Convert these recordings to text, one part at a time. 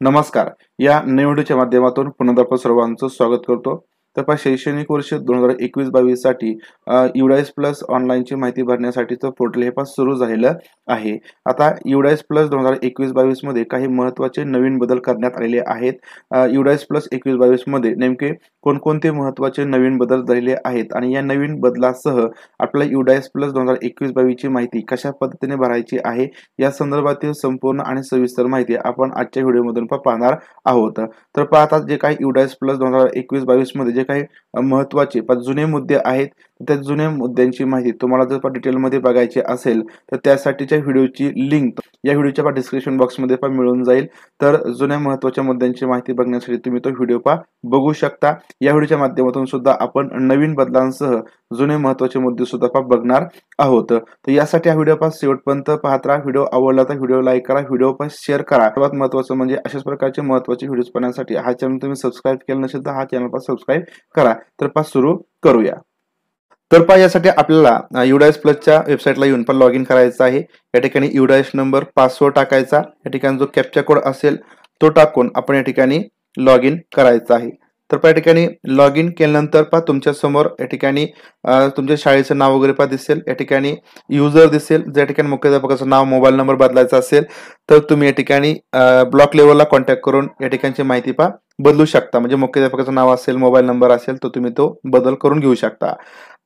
नमस्कार. या नवीन व्हिडिओच्या माध्यमातून पुन्हा आपण सर्वांचं स्वागत करतो. तर शैक्षणिक वर्ष 2021-22 साठी युडाइस प्लस ऑनलाईनची माहिती भरण्यासाठीचं पोर्टल हे सुरू झालेलं आहे. आता युडाइस प्लस 2021-22 मध्ये काही महत्त्वाचे नवीन बदल करण्यात आलेले आहेत. युडाइस प्लस 21-22 मध्ये नेमके कोणकोणते महत्त्वाचे नवीन बदल झालेले आहेत आणि या नवीन बदलासह आपल्याला युडाइस प्लस 2021-22 ची माहिती कशा पद्धतीने भरायची आहे या संदर्भातील संपूर्ण आणि सविस्तर माहिती आपण आजच्या व्हिडिओमधून पाहणार आहोत. तर पाहता जे काही युडाइस प्लस 2021-22 मध्ये जे काही महत्त्वाचे जुने मुद्दे आहेत त्या जुन्या मुद्द्यांची माहिती तुम्हाला जर डिटेलमध्ये बघायची असेल तर त्यासाठीच्या व्हिडिओची लिंक या व्हिडिओच्या डिस्क्रिप्शन बॉक्समध्ये मिळून जाईल. तर जुन्या महत्त्वाच्या मुद्द्यांची माहिती बघण्यासाठी तुम्ही तो व्हिडिओ बघू शकता. या व्हिडिओच्या माध्यमातून सुद्धा आपण नवीन बदलांसह जुने महत्त्वाचे मुद्दे सुद्धा बघणार आहोत. तर यासाठी हा व्हिडिओ शेवटपर्यंत पाहत राहा. व्हिडिओ आवडला तर व्हिडिओ लाईक करा, व्हिडिओ शेअर करा. सर्वात महत्त्वाचं म्हणजे अशाच प्रकारचे महत्त्वाचे व्हिडिओज पाहण्यासाठी हा चॅनल तुम्ही सबस्क्राईब केलं नसेल तर हा चॅनल सबस्क्राईब करा. तर सुरू करूया. तर यासाठी आपल्याला युडाइस प्लसच्या वेबसाईटला येऊन लॉग इन करायचं आहे. या ठिकाणी युडाइस नंबर, पासवर्ड टाकायचा. या ठिकाणी जो कॅप्चा कोड असेल तो टाकून आपण या ठिकाणी लॉग इन करायचं आहे. तर या ठिकाणी लॉग इन केल्यानंतर तुमच्या समोर या ठिकाणी तुमच्या शाळेचं नाव वगैरे दिसेल. या ठिकाणी युजर दिसेल. ज्या ठिकाणी मुख्याध्यापकाचं नाव, मोबाईल नंबर बदलायचा असेल तर तुम्ही या ठिकाणी ब्लॉक लेवलला कॉन्टॅक्ट करून या ठिकाणची माहिती बदलू शकता. म्हणजे मुख्याध्यापकाचं नाव असेल, मोबाईल नंबर असेल तर तुम्ही तो बदल करून घेऊ शकता.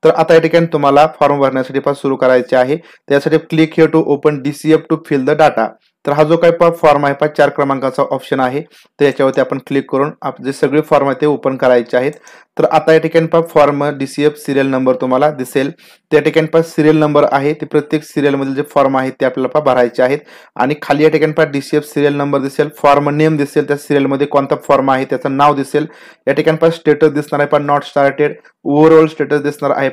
तर आता या ठिकाणी तुम्हाला फॉर्म भरण्यासाठी सुरू करायचे आहे. त्यासाठी click here to open DCF to fill the data. तर हा जो काही फॉर्म आहे 4 क्रमांकाचा ऑप्शन आहे तर याच्यावरती आपण क्लिक करून जे सगळे फॉर्म आहे ते ओपन करायचे आहेत. तर आता या ठिकाणी फॉर्म DCF सिरियल नंबर तुम्हाला दिसेल. त्या ठिकाणी सिरियल नंबर आहे ते प्रत्येक सिरियल मधील जे फॉर्म आहेत ते आपल्याला भरायचे आहेत. आणि खाली या ठिकाणी DCF सिरियल नंबर दिसेल, फॉर्म नेम दिसेल, त्या सिरियल मध्ये कोणता फॉर्म आहे त्याचं नाव दिसेल. या ठिकाणी स्टेटस दिसणार आहे नॉट स्टार्टेड, ओव्हरऑल स्टेटस दिसणार आहे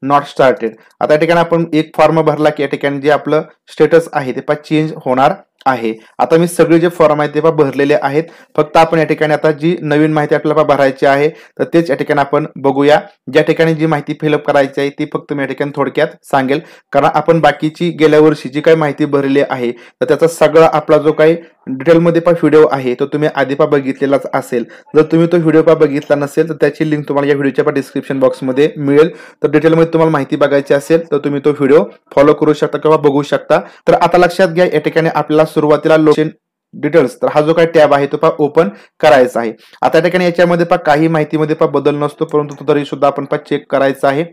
नॉट स्टार्टेड. आता या ठिकाणी आपण एक फॉर्म भरला की या ठिकाणी जे आपलं स्टेटस आहे ते चेंज होणार आहे. आता मी सगळे जे फॉर्म आहेत ते भरलेले आहेत. फक्त आपण या ठिकाणी आता जी नवीन माहिती आपल्याला भरायची आहे तर तेच या ठिकाणी आपण बघूया. ज्या ठिकाणी जी माहिती फिलअप करायची आहे ती फक्त मी या ठिकाणी थोडक्यात सांगेल, कारण आपण बाकीची गेल्या वर्षी जी काही माहिती भरली आहे तर त्याचा सगळा आपला जो काही डिटेलमध्ये व्हिडिओ आहे तो तुम्ही आधी बघितलेलाच असेल. जर तुम्ही तो व्हिडिओ बघितला नसेल तर त्याची लिंक तुम्हाला या व्हिडिओच्या डिस्क्रिप्शन बॉक्समध्ये मिळेल. तर डिटेलमध्ये तुम्हाला माहिती बघायची असेल तर तुम्ही तो व्हिडिओ फॉलो करू शकता किंवा बघू शकता. तर आता लक्षात घ्या या ठिकाणी आपल्याला सुरुवातीला लोकेशन डिटेल्स तर हा जो काही टॅब आहे तो ओपन करायचा आहे. आता या ठिकाणी याच्यामध्ये काही माहितीमध्ये बदल नसतो, परंतु तरी सुद्धा आपण चेक करायचं आहे.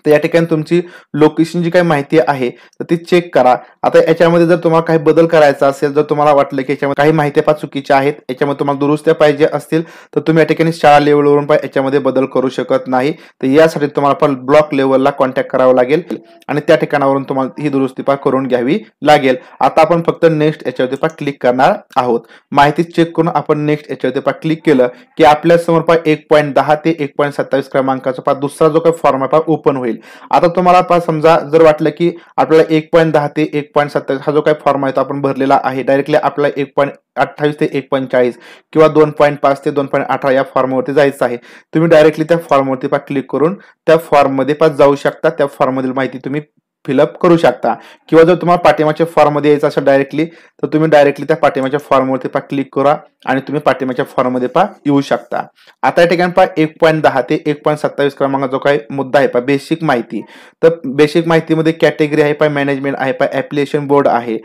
तर या ठिकाणी तुमची लोकेशन जी काही माहिती आहे तर ती चेक करा. आता याच्यामध्ये जर तुम्हाला काही बदल करायचा असेल, जर तुम्हाला वाटलं की याच्यामध्ये काही माहिती चुकीच्या आहेत, याच्यामध्ये तुम्हाला दुरुस्त्या पाहिजे असतील तर तुम्ही या ठिकाणी शाळा लेवलवरून याच्यामध्ये बदल करू शकत नाही. तर यासाठी तुम्हाला ब्लॉक लेवलला कॉन्टॅक्ट करावं लागेल आणि त्या ठिकाणावरून तुम्हाला ही दुरुस्ती करून घ्यावी लागेल. आता आपण फक्त नेक्स्ट याच्यावरती क्लिक करणार आहोत. माहिती चेक करून आपण नेक्स्ट याच्यावरती क्लिक केलं की आपल्या समोर 1.10 ते 1.27 क्रमांकाचा दुसरा जो काही फॉर्म आहे ओपन होईल. आता तुम्हाला समजा जर वाटलं की आपल्याला 1.10 ते 1.27 हा जो काही फॉर्म आहे तो आपण भरलेला आहे, डायरेक्टली आपल्याला 1.28 ते 1.40 किंवा 2.5 ते 2.18 या फॉर्मवरती जायचं आहे. तुम्ही डायरेक्टली त्या फॉर्मवरती क्लिक करून त्या फॉर्म मध्ये जाऊ शकता. त्या फॉर्म मधील माहिती तुम्ही फिलअप करू शकता. किंवा जर तुम्हाला पाठीमागच्या फॉर्म मध्ये यायचं असेल डायरेक्टली तर तुम्ही डायरेक्टली त्या पाठीमागच्या फॉर्मवरती क्लिक करा आणि तुम्ही पाठीमागच्या फॉर्म मध्ये येऊ शकता. आता या ठिकाणी 1.10 ते 1.27 क्रमांकाचा जो काही मुद्दा आहे बेसिक माहिती. तर बेसिक माहितीमध्ये कॅटेगरी आहे, मॅनेजमेंट आहे, ऍप्लिकेशन बोर्ड आहे,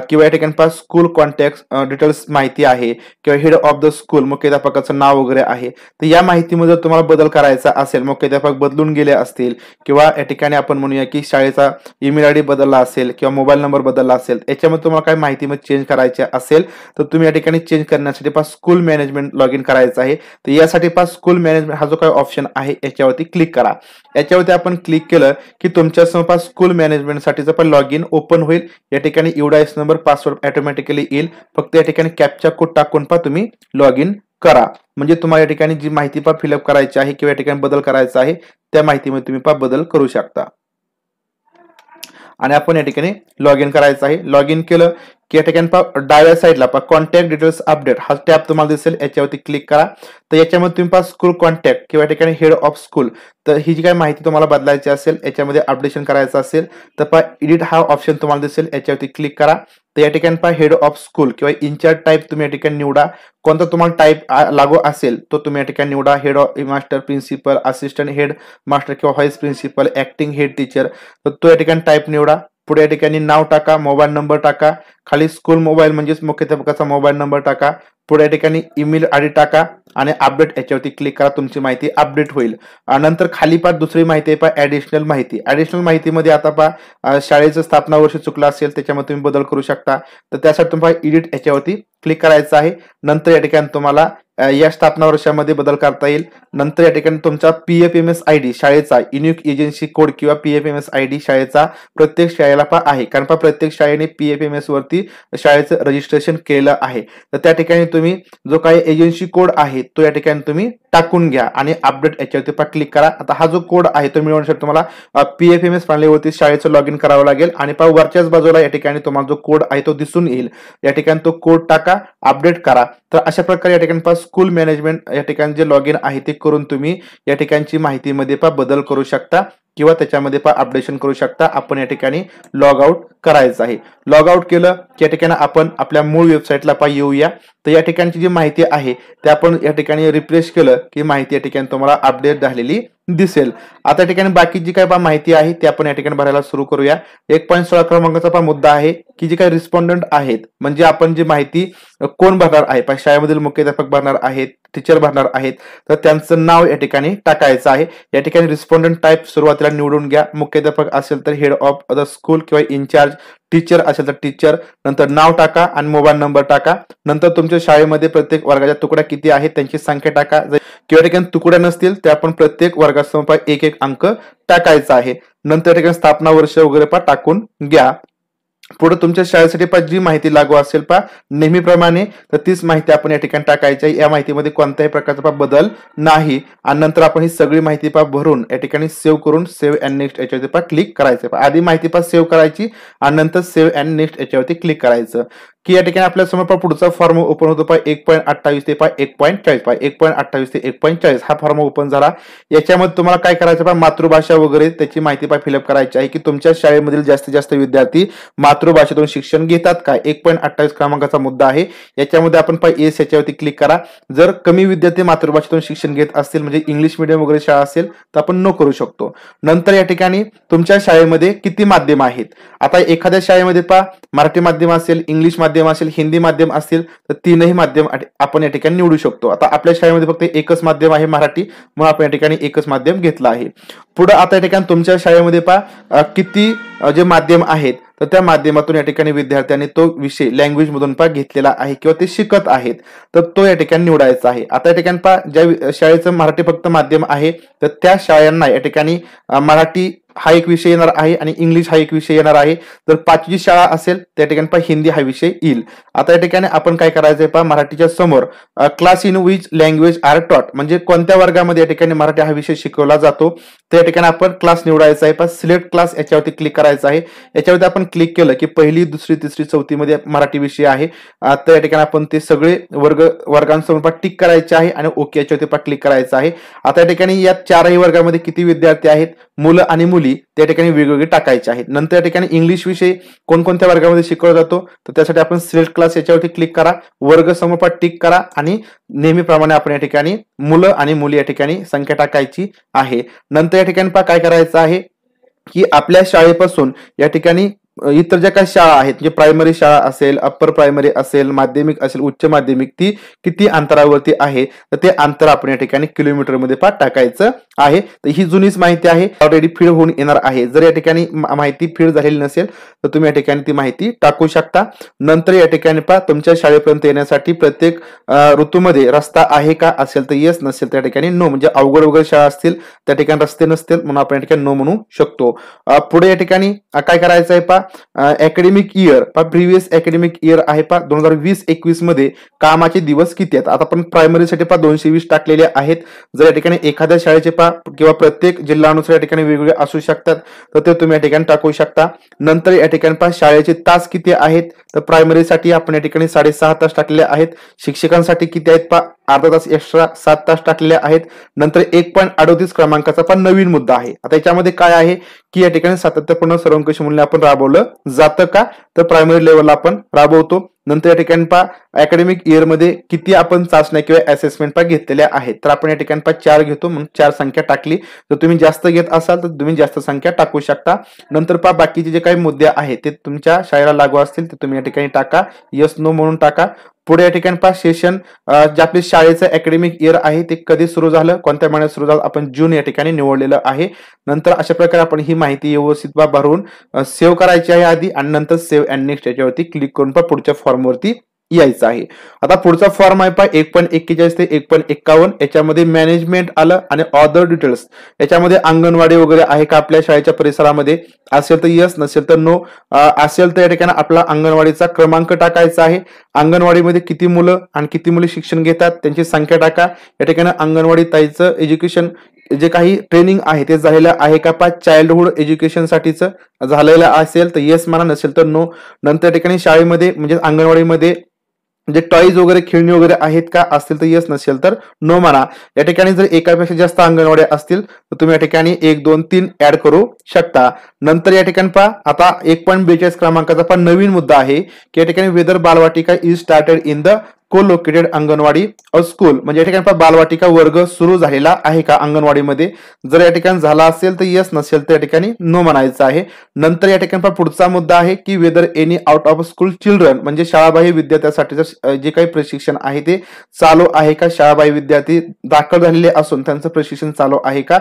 किंवा या ठिकाणी स्कूल कॉन्टॅक्ट डिटेल्स माहिती आहे, किंवा हेड ऑफ द स्कूल मुख्याध्यापकाचं नाव वगैरे आहे. तर या माहितीमध्ये तुम्हाला बदल करायचा असेल, मुख्याध्यापक बदलून गेले असतील किंवा या ठिकाणी आपण म्हणूया की शाळेचा ईमेल आयडी बदलला असेल किंवा मोबाईल नंबर बदलला असेल, याच्यामध्ये तुम्हाला काही माहितीमध्ये चेंज करायचे असेल तर तुम्ही या ठिकाणी चेंज करण्यासाठी स्कूल मॅनेजमेंट लॉग इन करायचं आहे. तर यासाठी स्कूल मॅनेजमेंट हा जो काही ऑप्शन आहे याच्यावरती क्लिक करा. याच्यावरती आपण क्लिक केलं की तुमच्या समोर स्कूल मॅनेजमेंट साठीचं लॉग इन ओपन होईल. या ठिकाणी युडाइस नंबर, पासवर्ड ऑटोमॅटिकली येईल. फक्त या ठिकाणी कॅप्चा कोड टाकून तुम्ही लॉग इन करा. म्हणजे तुम्हाला या ठिकाणी जी माहिती फिलअप करायची आहे किंवा या ठिकाणी बदल करायचा आहे त्या माहितीमध्ये तुम्ही बदल करू शकता. आणि आपण या ठिकाणी लॉग इन करायचं आहे. लॉग इन केलं की या ठिकाणी डाव्या साईडला कॉन्टॅक्ट डिटेल्स अपडेट हा टॅब तुम्हाला दिसेल, याच्यावरती क्लिक करा. तर याच्यामध्ये तुम्ही स्कूल कॉन्टॅक्ट किंवा या ठिकाणी हेड ऑफ स्कूल, तर ही जी काही माहिती तुम्हाला बदलायची असेल, याच्यामध्ये अपडेशन करायचं असेल तर एडिट हा ऑप्शन तुम्हाला दिसेल, याच्यावरती क्लिक करा. तर या ठिकाणी पहा हेड ऑफ स्कूल किंवा इन्चार्ज टाईप तुम्ही या ठिकाणी निवडा. कोणता तुम्हाला टाईप लागू असेल तो तुम्ही या ठिकाणी निवडा. Head of master, principal, assistant head master किंवा vice principal, acting head teacher, तर तो या ठिकाणी टाईप निवडा. पुढे या ठिकाणी नाव टाका, मोबाईल नंबर टाका, खाली स्कूल मोबाईल म्हणजेच मुख्याध्यापकाचा मोबाईल नंबर टाका. पुढे या ठिकाणी ईमेल आयडी टाका आणि अपडेट याच्यावरती क्लिक करा. तुमची माहिती अपडेट होईल. नंतर खाली पहा दुसरी माहिती आहे पहा ऍडिशनल माहिती. ऍडिशनल माहितीमध्ये आता पहा शाळेचं स्थापना वर्ष चुकलं असेल त्याच्यामध्ये तुम्ही बदल करू शकता. तर त्यासाठी तुम्हाला एडिट याच्यावरती क्लिक करायचं आहे. नंतर या ठिकाणी तुम्हाला या स्थापना वर्षामध्ये बदल करता येईल. नंतर या ठिकाणी तुमचा PFMS ID शाळेचा युनिक एजन्सी कोड किंवा PFMS ID शाळेचा प्रत्येक शाळेला आहे, कारण प्रत्येक शाळेने PFMS वरती शाळेचं रजिस्ट्रेशन केलं आहे. तर त्या ठिकाणी तुम्ही जो काही एजन्सी कोड आहे तो या ठिकाणी तुम्ही टाकून घ्या आणि अपडेट याच्यावरती क्लिक करा. आता हा जो कोड आहे तो मिळवण्यासाठी तुम्हाला PFMS प्रणालीवरती शाळेचं लॉग इन करावं लागेल आणि वरच्याच बाजूला या ठिकाणी तुम्हाला जो कोड आहे तो दिसून येईल. या ठिकाणी तो कोड टाका, अपडेट करा. तर अशा प्रकारे या ठिकाणी स्कूल मॅनेजमेंट या ठिकाणी जे लॉग इन आहे ते करून तुम्ही या ठिकाणची माहितीमध्ये बदल करू शकता किंवा त्याच्यामध्ये अपडेशन करू शकता. आपण या ठिकाणी लॉग आउट करायचं आहे. लॉग आउट केलं की या ठिकाणी आपण आपल्या मूळ वेबसाईटला येऊया. तर या ठिकाणची जी माहिती आहे ते आपण या ठिकाणी रिफ्रेश केलं की माहिती या ठिकाणी तुम्हाला अपडेट झालेली दिसेल. आता या ठिकाणी बाकी जी काही माहिती आहे ती आपण या ठिकाणी भरायला सुरू करूया. 1.16 क्रमांकाचा मुद्दा आहे की जे काही रिस्पॉन्डंट आहेत म्हणजे आपण जी माहिती कोण भरणार आहे, शाळेमधील मुख्याध्यापक भरणार आहेत, टीचर भरणार आहेत, तर त्यांचं नाव या ठिकाणी टाकायचं आहे. या ठिकाणी रिस्पॉन्डंट टाईप सुरुवातीला निवडून घ्या. मुख्याध्यापक असेल तर हेड ऑफ द स्कूल किंवा इन्चार्ज, टीचर असेल तर टीचर, नंतर नाव टाका आणि मोबाईल नंबर टाका. नंतर तुमच्या शाळेमध्ये प्रत्येक वर्गाच्या तुकड्या किती आहेत त्यांची संख्या टाका. किंवा ठिकाणी तुकड्या नसतील तर आपण प्रत्येक वर्गासमोर एक अंक टाकायचा आहे. नंतर ठिकाणी स्थापना वर्ष वगैरे टाकून घ्या. पुढे तुमच्या शाळेसाठी जी माहिती लागू असेल नेहमीप्रमाणे तर तीच माहिती आपण या ठिकाणी टाकायची आहे. या माहितीमध्ये कोणत्याही प्रकारचा बदल नाही. आणि नंतर आपण ही सगळी माहिती भरून या ठिकाणी सेव्ह करून सेव्ह अँड नेक्स्ट याच्यावरती क्लिक करायचं. आधी माहिती सेव्ह करायची आणि नंतर सेव्ह अँड नेक्स्ट याच्यावरती क्लिक करायचं की या ठिकाणी आपल्या समोर पुढचा फॉर्म ओपन होतो 1.28 ते 1.40 1.28 ते 1.40 हा फॉर्म ओपन झाला. याच्यामध्ये तुम्हाला काय करायचं मातृभाषा वगैरे त्याची माहिती फिलअप करायची आहे की तुमच्या शाळेमधील जास्तीत जास्त विद्यार्थी मातृभाषेतून शिक्षण घेतात का. 1.28 क्रमांकाचा मुद्दा आहे. याच्यामध्ये आपण येस याच्यावरती क्लिक करा. जर कमी विद्यार्थी मातृभाषेतून शिक्षण घेत असतील म्हणजे इंग्लिश मिडियम वगैरे शाळा असेल तर आपण नो करू शकतो. नंतर या ठिकाणी तुमच्या शाळेमध्ये किती माध्यम आहेत. आता एखाद्या शाळेमध्ये मराठी माध्यम असेल, इंग्लिश माध्यम असेल, हिंदी माध्यम असेल तर तीनही माध्यम आपण या ठिकाणी निवडू शकतो. आता आपल्या शाळेमध्ये फक्त एकच माध्यम आहे मराठी, म्हणून आपण या ठिकाणी एकच माध्यम घेतलं आहे. पुढे आता या ठिकाणी तुमच्या शाळेमध्ये किती जे माध्यम आहेत तर त्या माध्यमातून या ठिकाणी विद्यार्थ्यांनी तो विषय लँग्वेज मधून घेतलेला आहे किंवा ते शिकत आहेत तर तो या ठिकाणी निवडायचा आहे. आता या ठिकाणी ज्या शाळेचं मराठी फक्त माध्यम आहे तर त्या शाळांना या ठिकाणी मराठी हा एक विषय येणार आहे आणि इंग्लिश हा एक विषय येणार आहे. जर 5वी शाळा असेल त्या ठिकाणी हिंदी हा विषय येईल. आता या ठिकाणी आपण काय करायचंय मराठीच्या समोर class in which language are taught म्हणजे कोणत्या वर्गामध्ये या ठिकाणी मराठी हा विषय शिकवला जातो त्या ठिकाणी आपण क्लास निवडायचा आहे. सिलेक्ट क्लास याच्यावरती क्लिक करायचं आहे. याच्यावरती आपण क्लिक केलं की 1ली, 2री, 3री, 4थी मध्ये मराठी विषय आहे. तर या ठिकाणी आपण ते सगळे वर्गांसमोर टिक करायचे आहे आणि ओके याच्यावरती क्लिक करायचं आहे. आता या ठिकाणी या 4ही वर्गामध्ये किती विद्यार्थी आहेत, मुलं आणि मुली त्या ठिकाणी वेगवेगळे टाकायचे आहेत. नंतर या ठिकाणी इंग्लिश विषय कोणकोणत्या वर्गामध्ये शिकवला जातो तर त्यासाठी आपण सिलेक्ट क्लास याच्यावरती क्लिक करा, वर्ग समोर टिक करा आणि नेहमीप्रमाणे आपण या ठिकाणी मुलं आणि मुली या ठिकाणी संख्या टाकायची आहे. नंतर या ठिकाणी काय करायचं आहे की आपल्या शाळेपासून या ठिकाणी इतर ज्या काही शाळा आहेत म्हणजे प्रायमरी शाळा असेल, अप्पर प्रायमरी असेल, माध्यमिक असेल, उच्च माध्यमिक ती किती अंतरावरती आहे तर ते अंतर आपण या ठिकाणी किलोमीटर मध्ये टाकायचं आहे. तर ही जुनीच माहिती आहे, ऑलरेडी फीड होऊन येणार आहे. जर या ठिकाणी माहिती फीड झालेली नसेल तर तुम्ही या ठिकाणी ती माहिती टाकू शकता. नंतर या ठिकाणी तुमच्या शाळेपर्यंत येण्यासाठी प्रत्येक ऋतूमध्ये रस्ता आहे का असेल तर येस, नसेल त्या ठिकाणी नो म्हणजे अवघड वगैरे शाळा असतील त्या ठिकाणी रस्ते नसतील म्हणून आपण या ठिकाणी नो म्हणू शकतो. पुढे या ठिकाणी काय करायचं आहे academic year previous academic year आहे 2020-21 मध्ये कामाचे दिवस किती आहेत. आता आपण प्रायमरीसाठी 220 टाकलेले आहेत. जर या ठिकाणी एखाद्या शाळेचे किंवा प्रत्येक जिल्ह्यानुसार या ठिकाणी वेगवेगळे असू शकतात तर ते तुम्ही या ठिकाणी टाकू शकता. नंतर या ठिकाणी शाळेचे तास किती आहेत तर प्रायमरीसाठी आपण या ठिकाणी 6.5 तास टाकलेले आहेत. शिक्षकांसाठी किती आहेत अर्धा तास एक्स्ट्रा 7 तास टाकलेले आहेत. नंतर 1.38 क्रमांकाचा पण नवीन मुद्दा आहे. आता याच्यामध्ये काय आहे की या ठिकाणी सातत्यपूर्ण सर्वंकष मूल्य आपण राबवलं जातं का, तर प्रायमरी लेवलला आपण राबवतो. नंतर या ठिकाणी पहा अकॅडमिक इयर मध्ये किती आपण चाचण्या किंवा असेसमेंट घेतलेल्या आहेत, तर आपण या ठिकाणी 4 घेतो म्हणून 4 संख्या टाकली. जर तुम्ही जास्त घेत असाल तर तुम्ही जास्त संख्या टाकू शकता. नंतर पहा बाकीचे जे काही मुद्दे आहेत ते तुमच्या शाळेला लागू असतील ते तुम्ही या ठिकाणी टाका, यस नो म्हणून टाका. पुढे या ठिकाणी पहा सेशन जे आपले शाळेचं अकॅडमिक इयर आहे ते कधी सुरू झालं, कोणत्या महिन्यात सुरू झालं, आपण जून या ठिकाणी निवडलेलं आहे. नंतर अशा प्रकारे आपण ही माहिती व्यवस्थित भरून सेव्ह करायची आहे आधी आणि नंतर सेव्ह अँड नेक्स्ट याच्यावरती क्लिक करून पुढच्या फॉर्मवरती यायचं आहे. आता पुढचा फॉर्म आहे पहा 1.41 ते 1.51. याच्यामध्ये मॅनेजमेंट आलं आणि अदर डिटेल्स. याच्यामध्ये अंगणवाडी वगैरे आहे का आपल्या शाळेच्या परिसरामध्ये, असेल तर यस, नसेल तर नो. असेल तर या ठिकाणी आपला अंगणवाडीचा क्रमांक टाकायचा आहे. अंगणवाडीमध्ये किती मुलं आणि किती मुली शिक्षण घेतात त्यांची संख्या टाका. या ठिकाणी अंगणवाडी ताईचं एज्युकेशन जे काही ट्रेनिंग आहे ते झालेलं आहे का पहा, चाइल्डहुड एज्युकेशन साठीच झालेलं असेल तर येस म्हणा, नसेल तर नो. नंतर या ठिकाणी शाळेमध्ये म्हणजे अंगणवाडीमध्ये जे टॉईज वगैरे खेळणी वगैरे आहेत का, असतील तर येस, नसेल तर नो म्हणा. या ठिकाणी जर एकापेक्षा जास्त अंगणवाड्या असतील तर तुम्ही या ठिकाणी 1, 2, 3 ऍड करू शकता. नंतर या ठिकाणी पहा आता 1.42 क्रमांकाचा पण नवीन मुद्दा आहे की या ठिकाणी whether Balvatika is started in the co-located anganwadi और स्कूल. म्हणजे या ठिकाणी बालवाटिका वर्ग सुरू झालेला आहे का अंगणवाडीमध्ये, जर या ठिकाणी झाला असेल तर येस, नसेल तर या ठिकाणी नो म्हणायचं आहे. नंतर या ठिकाणी पुढचा मुद्दा आहे की whether any out of school children, म्हणजे शाळाबाह्य विद्यार्थ्यासाठी जे काही प्रशिक्षण आहे ते चालू आहे का, शाळाबाह्य विद्यार्थी दाखल झालेले असून त्यांचं प्रशिक्षण चालू आहे का.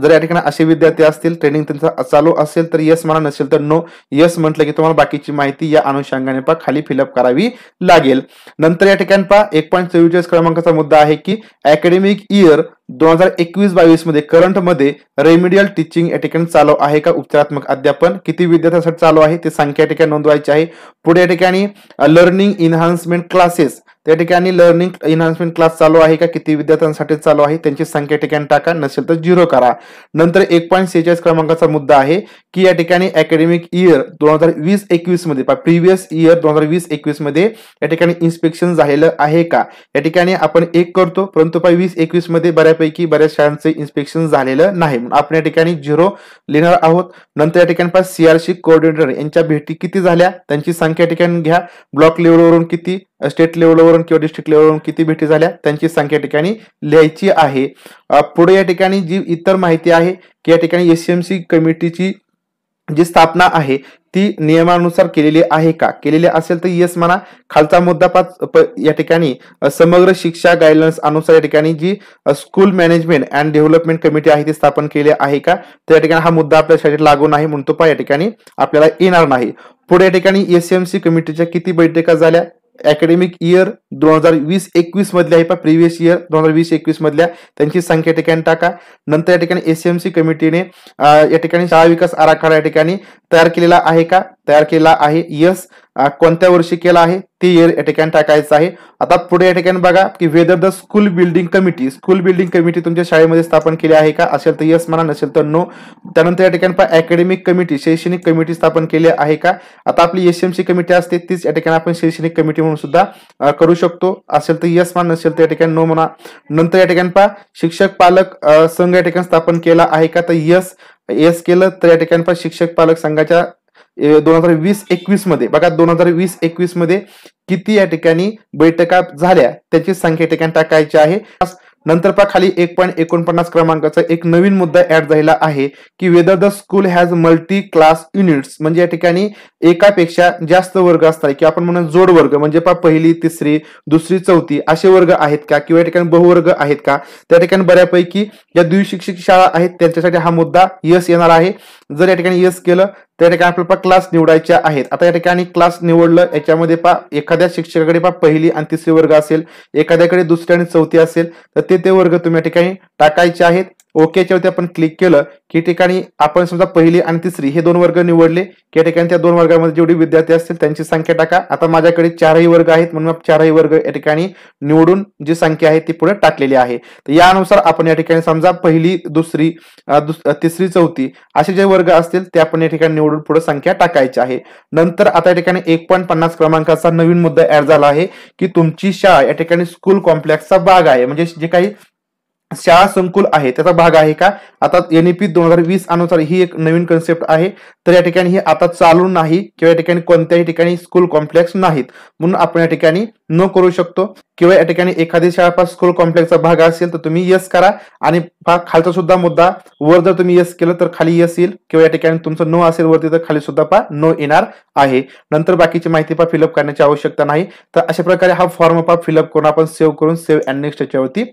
जर या ठिकाणी असे विद्यार्थी असतील, ट्रेनिंग त्यांचं चालू असेल तर येस म्हणा, नसेल तर नो. येस म्हटलं की तुम्हाला बाकीची माहिती या अनुषंगाने खाली फिलअप करावी लागेल. नंतर या ठिकाणी 1.44 क्रमांकाचा मुद्दा आहे की अकॅडमिक इयर 2021-22 मध्ये करंट मध्ये रेमिडियल टीचिंग या ठिकाणी चालू आहे का, उपचारात्मक अध्यापन किती विद्यार्थ्यांसाठी चालू आहे ते संख्या या ठिकाणी नोंदवायची आहे. पुढे या ठिकाणी लर्निंग इन्हान्समेंट क्लासेस, त्या ठिकाणी लर्निंग इन्हान्समेंट क्लास चालू आहे का, किती विद्यार्थ्यांसाठी चालू आहे त्यांची संख्या ठिकाणी टाका, नसेल तर 0 करा. नंतर 1.46 क्रमांकाचा मुद्दा आहे की या ठिकाणी अकॅडमिक इयर 2020-21 मध्ये प्रिव्हियस इयर 2020-21 मध्ये या ठिकाणी इन्स्पेक्शन झालेलं आहे का. या ठिकाणी आपण 1 करतो, परंतु 20-21 मध्ये बऱ्यापैकी बऱ्याच शाळांचे इन्स्पेक्शन झालेलं नाही, आपण या ठिकाणी 0 लिहिणार आहोत. नंतर या ठिकाणी सीआरसी कोऑर्डिनेटर यांच्या भेटी किती झाल्या त्यांची संख्या ठिकाणी घ्या. ब्लॉक लेवलवरून किती, स्टेट लेवलवरून किंवा डिस्ट्रिक्ट लेवलवरून किती भेटी झाल्या त्यांची संख्या ठिकाणी लिहायची आहे. पुढे या ठिकाणी जी इतर माहिती आहे की या ठिकाणी एसएमसी कमिटीची जी स्थापना आहे ती नियमानुसार केलेली आहे का, केलेली असेल तर येस म्हणा. खालचा मुद्दा या ठिकाणी समग्र शिक्षा गाईडलाईन्स अनुसार या ठिकाणी जी school management and development committee आहे ती स्थापन केली आहे का, तर या ठिकाणी हा मुद्दा आपल्या शाळेत लागू नाही म्हणून तो या ठिकाणी आपल्याला येणार नाही. पुढे या ठिकाणी एसएमसी कमिटीच्या किती बैठका झाल्या, अकॅडमिक इयर 2020-21 मधल्या आहे प्रिव्हियस इयर 2020-21 मधल्या त्यांची संख्या ठिकाणी टाका. नंतर या ठिकाणी एसएमसी कमिटीने या ठिकाणी शाळा विकास आराखडा या ठिकाणी तयार केलेला आहे का, तयार केला आहे, यस. कोणत्या वर्षी केला आहे ते इयर या ठिकाणी टाकायचं आहे. आता पुढे या ठिकाणी बघा की whether the school building committee तुमच्या शाळेमध्ये स्थापन केली आहे का, असेल तर यस म्हणा, नसेल तर नो. त्यानंतर या ठिकाणी अकॅडमिक कमिटी शैक्षणिक कमिटी स्थापन केली आहे का. आता आपली एसएमसी कमिटी असते तीच या ठिकाणी आपण शैक्षणिक कमिटी म्हणून सुद्धा करू शकतो, असेल तर यस म्हणा, नसेल तर या ठिकाणी नो म्हणा. नंतर या ठिकाणी शिक्षक पालक संघ या ठिकाणी स्थापन केला आहे का, तर यस केलं तर या ठिकाणी शिक्षक पालक संघाच्या 2020-21 मध्ये बघा 2020-21 मध्ये किती या ठिकाणी बैठका झाल्या त्याची संख्या ठिकाणी टाकायची आहे. नंतर खाली 1.49 क्रमांकाचा एक नवीन मुद्दा ऍड झालेला आहे की whether the school has multi class units, म्हणजे या ठिकाणी एकापेक्षा जास्त वर्ग असतात की आपण म्हणून जोड वर्ग, म्हणजे पहिली, तिसरी, दुसरी, चौथी असे वर्ग आहेत का, किंवा या ठिकाणी बहुवर्ग आहेत का. त्या ठिकाणी बऱ्यापैकी ज्या द्विशिक्षित शाळा आहेत त्यांच्यासाठी हा मुद्दा यस येणार आहे. जर या ठिकाणी यस केलं त्या ठिकाणी आपल्याला क्लास निवडायचे आहेत. आता या ठिकाणी क्लास निवडलं, याच्यामध्ये एखाद्या शिक्षकाकडे पहिली आणि तिसरी वर्ग असेल, एखाद्याकडे दुसरी आणि चौथी असेल तर ते वर्ग तुम्ही या ठिकाणी टाकायचे आहेत. ओके याच्यावरती आपण क्लिक केलं की ठिकाणी आपण समजा पहिली आणि तिसरी हे 2 वर्ग निवडले की या ठिकाणी त्या 2 वर्गामध्ये जेवढे विद्यार्थी असतील त्यांची संख्या टाका. आता माझ्याकडे 4ही वर्ग आहेत म्हणून 4ही वर्ग या ठिकाणी निवडून जी संख्या आहे ती पुढे टाकलेली आहे. तर यानुसार आपण या ठिकाणी समजा पहिली, दुसरी, तिसरी, चौथी असे जे वर्ग असतील ते आपण या ठिकाणी निवडून पुढे संख्या टाकायची आहे. नंतर आता या ठिकाणी 1.50 क्रमांकाचा नवीन मुद्दा ऍड झाला आहे की तुमची शाळा या ठिकाणी स्कूल कॉम्प्लेक्सचा भाग आहे, म्हणजे जे काही शाळा संकुल आहे त्याचा भाग आहे का. आता NEP 2020 अनुसार ही एक नवीन कन्सेप्ट आहे. तर या ठिकाणी ही आता चालू नाही किंवा या ठिकाणी कोणत्याही ठिकाणी स्कूल कॉम्प्लेक्स नाहीत म्हणून आपण या ठिकाणी नो करू शकतो. किंवा या ठिकाणी एखादी शाळा स्कूल कॉम्प्लेक्सचा भाग असेल तर तुम्ही यस करा आणि खालचा सुद्धा मुद्दा वर जर तुम्ही यस केलं तर खाली यस येईल किंवा या ठिकाणी तुमचं नो असेल वरती तर खाली सुद्धा नो येणार आहे. नंतर बाकीची माहिती फिलअप करण्याची आवश्यकता नाही. तर अशा प्रकारे हा फॉर्म फिलअप करून आपण सेव्ह करून सेव्ह अँड नेक्स्ट याच्यावरती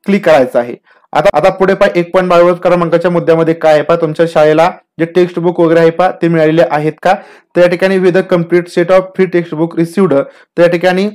क्लिक करायचं आहे. आता पुढे 1.22 क्रमांकाच्या मुद्द्यामध्ये काय आहे तुमच्या शाळेला जे टेक्स्ट बुक वगैरे आहे ते मिळालेले आहेत का. तर या ठिकाणी with complete set of free text book received, तर या ठिकाणी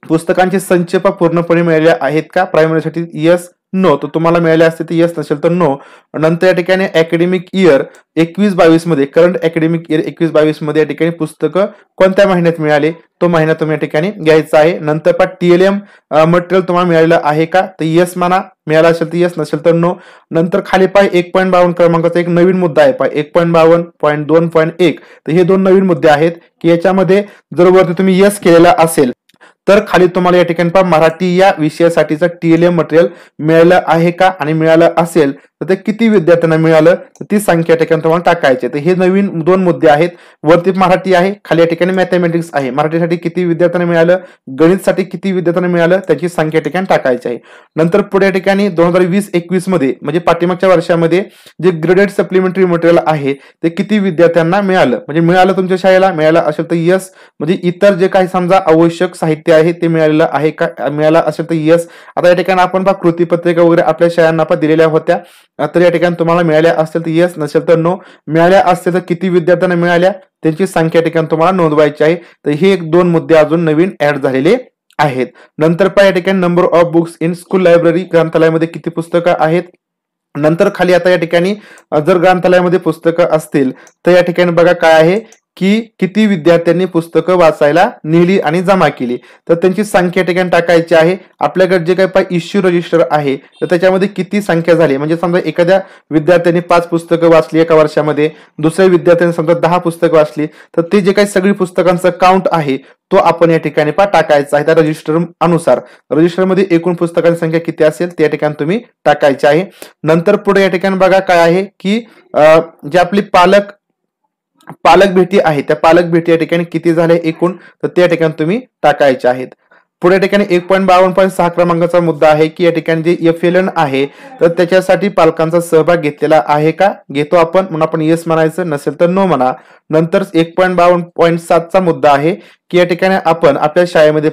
पुस्तकांचे संच पूर्णपणे मिळाले आहेत का. प्रायमरीसाठी यस, नो. तर तुम्हाला मिळाले असते तर यस, नसेल तर नो. नंतर या ठिकाणी अकॅडमिक इयर 21-22 मध्ये, करंट अकॅडमिक इयर 21-22 मध्ये या ठिकाणी पुस्तकं कोणत्या महिन्यात मिळाले तो महिना तुम्ही या ठिकाणी घ्यायचा आहे. नंतर TLM मटेरियल तुम्हाला मिळालेलं आहे का, तर यस म्हणा. मिळाला असेल तर यस, नसेल तर नो. नंतर खाली 1.52 क्रमांकाचा एक नवीन मुद्दा आहे 1.52.2.1. तर हे 2 नवीन मुद्दे आहेत की याच्यामध्ये जर वरती तुम्ही यस केलेला असेल तर खाली तुम्हाला या ठिकाणी मराठी या विषयासाठीचं TLM मटेरियल मिळालं आहे का, आणि मिळालं असेल तर ते किती विद्यार्थ्यांना मिळालं तर ती संख्या या ठिकाणी तुम्हाला टाकायची. तर हे नवीन 2 मुद्दे आहेत. वरती मराठी आहे, खाली या ठिकाणी मॅथमॅटिक्स आहे. मराठीसाठी किती विद्यार्थ्यांना मिळालं, गणितसाठी किती विद्यार्थ्यांना मिळालं त्याची संख्या या ठिकाणी टाकायची आहे. नंतर पुढे या ठिकाणी 2020-21 मध्ये म्हणजे पाठीमागच्या वर्षामध्ये जे ग्रेडेड सप्लिमेंटरी मटेरियल आहे ते किती विद्यार्थ्यांना मिळालं, म्हणजे मिळालं तुमच्या शाळेला मिळालं असेल तर यस, म्हणजे इतर जे काही समजा आवश्यक साहित्य आहे ते मिळालेलं आहे का, मिळालं असेल तर यस. आता या ठिकाणी आपण कृतीपत्रिका वगैरे आपल्या शाळांना दिलेल्या होत्या, तर या ठिकाणी तुम्हाला मिळाल्या असतील तर यस, नसेल तर नो. मिळाल्या असतील तर किती विद्यार्थ्यांना मिळाल्या त्यांची संख्या ठिकाणी तुम्हाला नोंदवायची आहे. तर हे 2 मुद्दे अजून नवीन ऍड झालेले आहेत. नंतर या ठिकाणी number of books in school library, ग्रंथालयामध्ये किती पुस्तकं आहेत. नंतर खाली आता या ठिकाणी जर ग्रंथालयामध्ये पुस्तकं असतील तर या ठिकाणी बघा काय आहे की किती विद्यार्थ्यांनी पुस्तकं वाचायला नेली आणि जमा केली, तर त्यांची संख्या ठिकाणी टाकायची आहे. आपल्याकडे जे काही इश्यू रजिस्टर आहे तर त्याच्यामध्ये किती संख्या झाली, म्हणजे समजा एखाद्या विद्यार्थ्यांनी 5 पुस्तकं वाचली एका वर्षामध्ये, दुसऱ्या विद्यार्थ्यांनी समजा 10 पुस्तकं वाचली, तर ते जे काही सगळी पुस्तकांचं काउंट आहे तो आपण या ठिकाणी टाकायचा आहे त्या रजिस्टर अनुसार. रजिस्टरमध्ये एकूण पुस्तकांची संख्या किती असेल ते या ठिकाणी तुम्ही टाकायची आहे. नंतर पुढे या ठिकाणी बघा काय आहे की जे आपली पालक भेटी आहे त्या पालक भेटी या ठिकाणी किती झाले एकूण, तर त्या ठिकाणी तुम्ही टाकायचे आहेत. पुढे या ठिकाणी 1.52.6 क्रमांकाचा मुद्दा आहे की या ठिकाणी जे FLN आहे तर त्याच्यासाठी पालकांचा सहभाग घेतलेला आहे का, घेतो आपण म्हणून आपण येस म्हणायचं, नसेल तर नो म्हणा. नंतर 1.52.7 चा मुद्दा आहे की या ठिकाणी आपण आपल्या शाळेमध्ये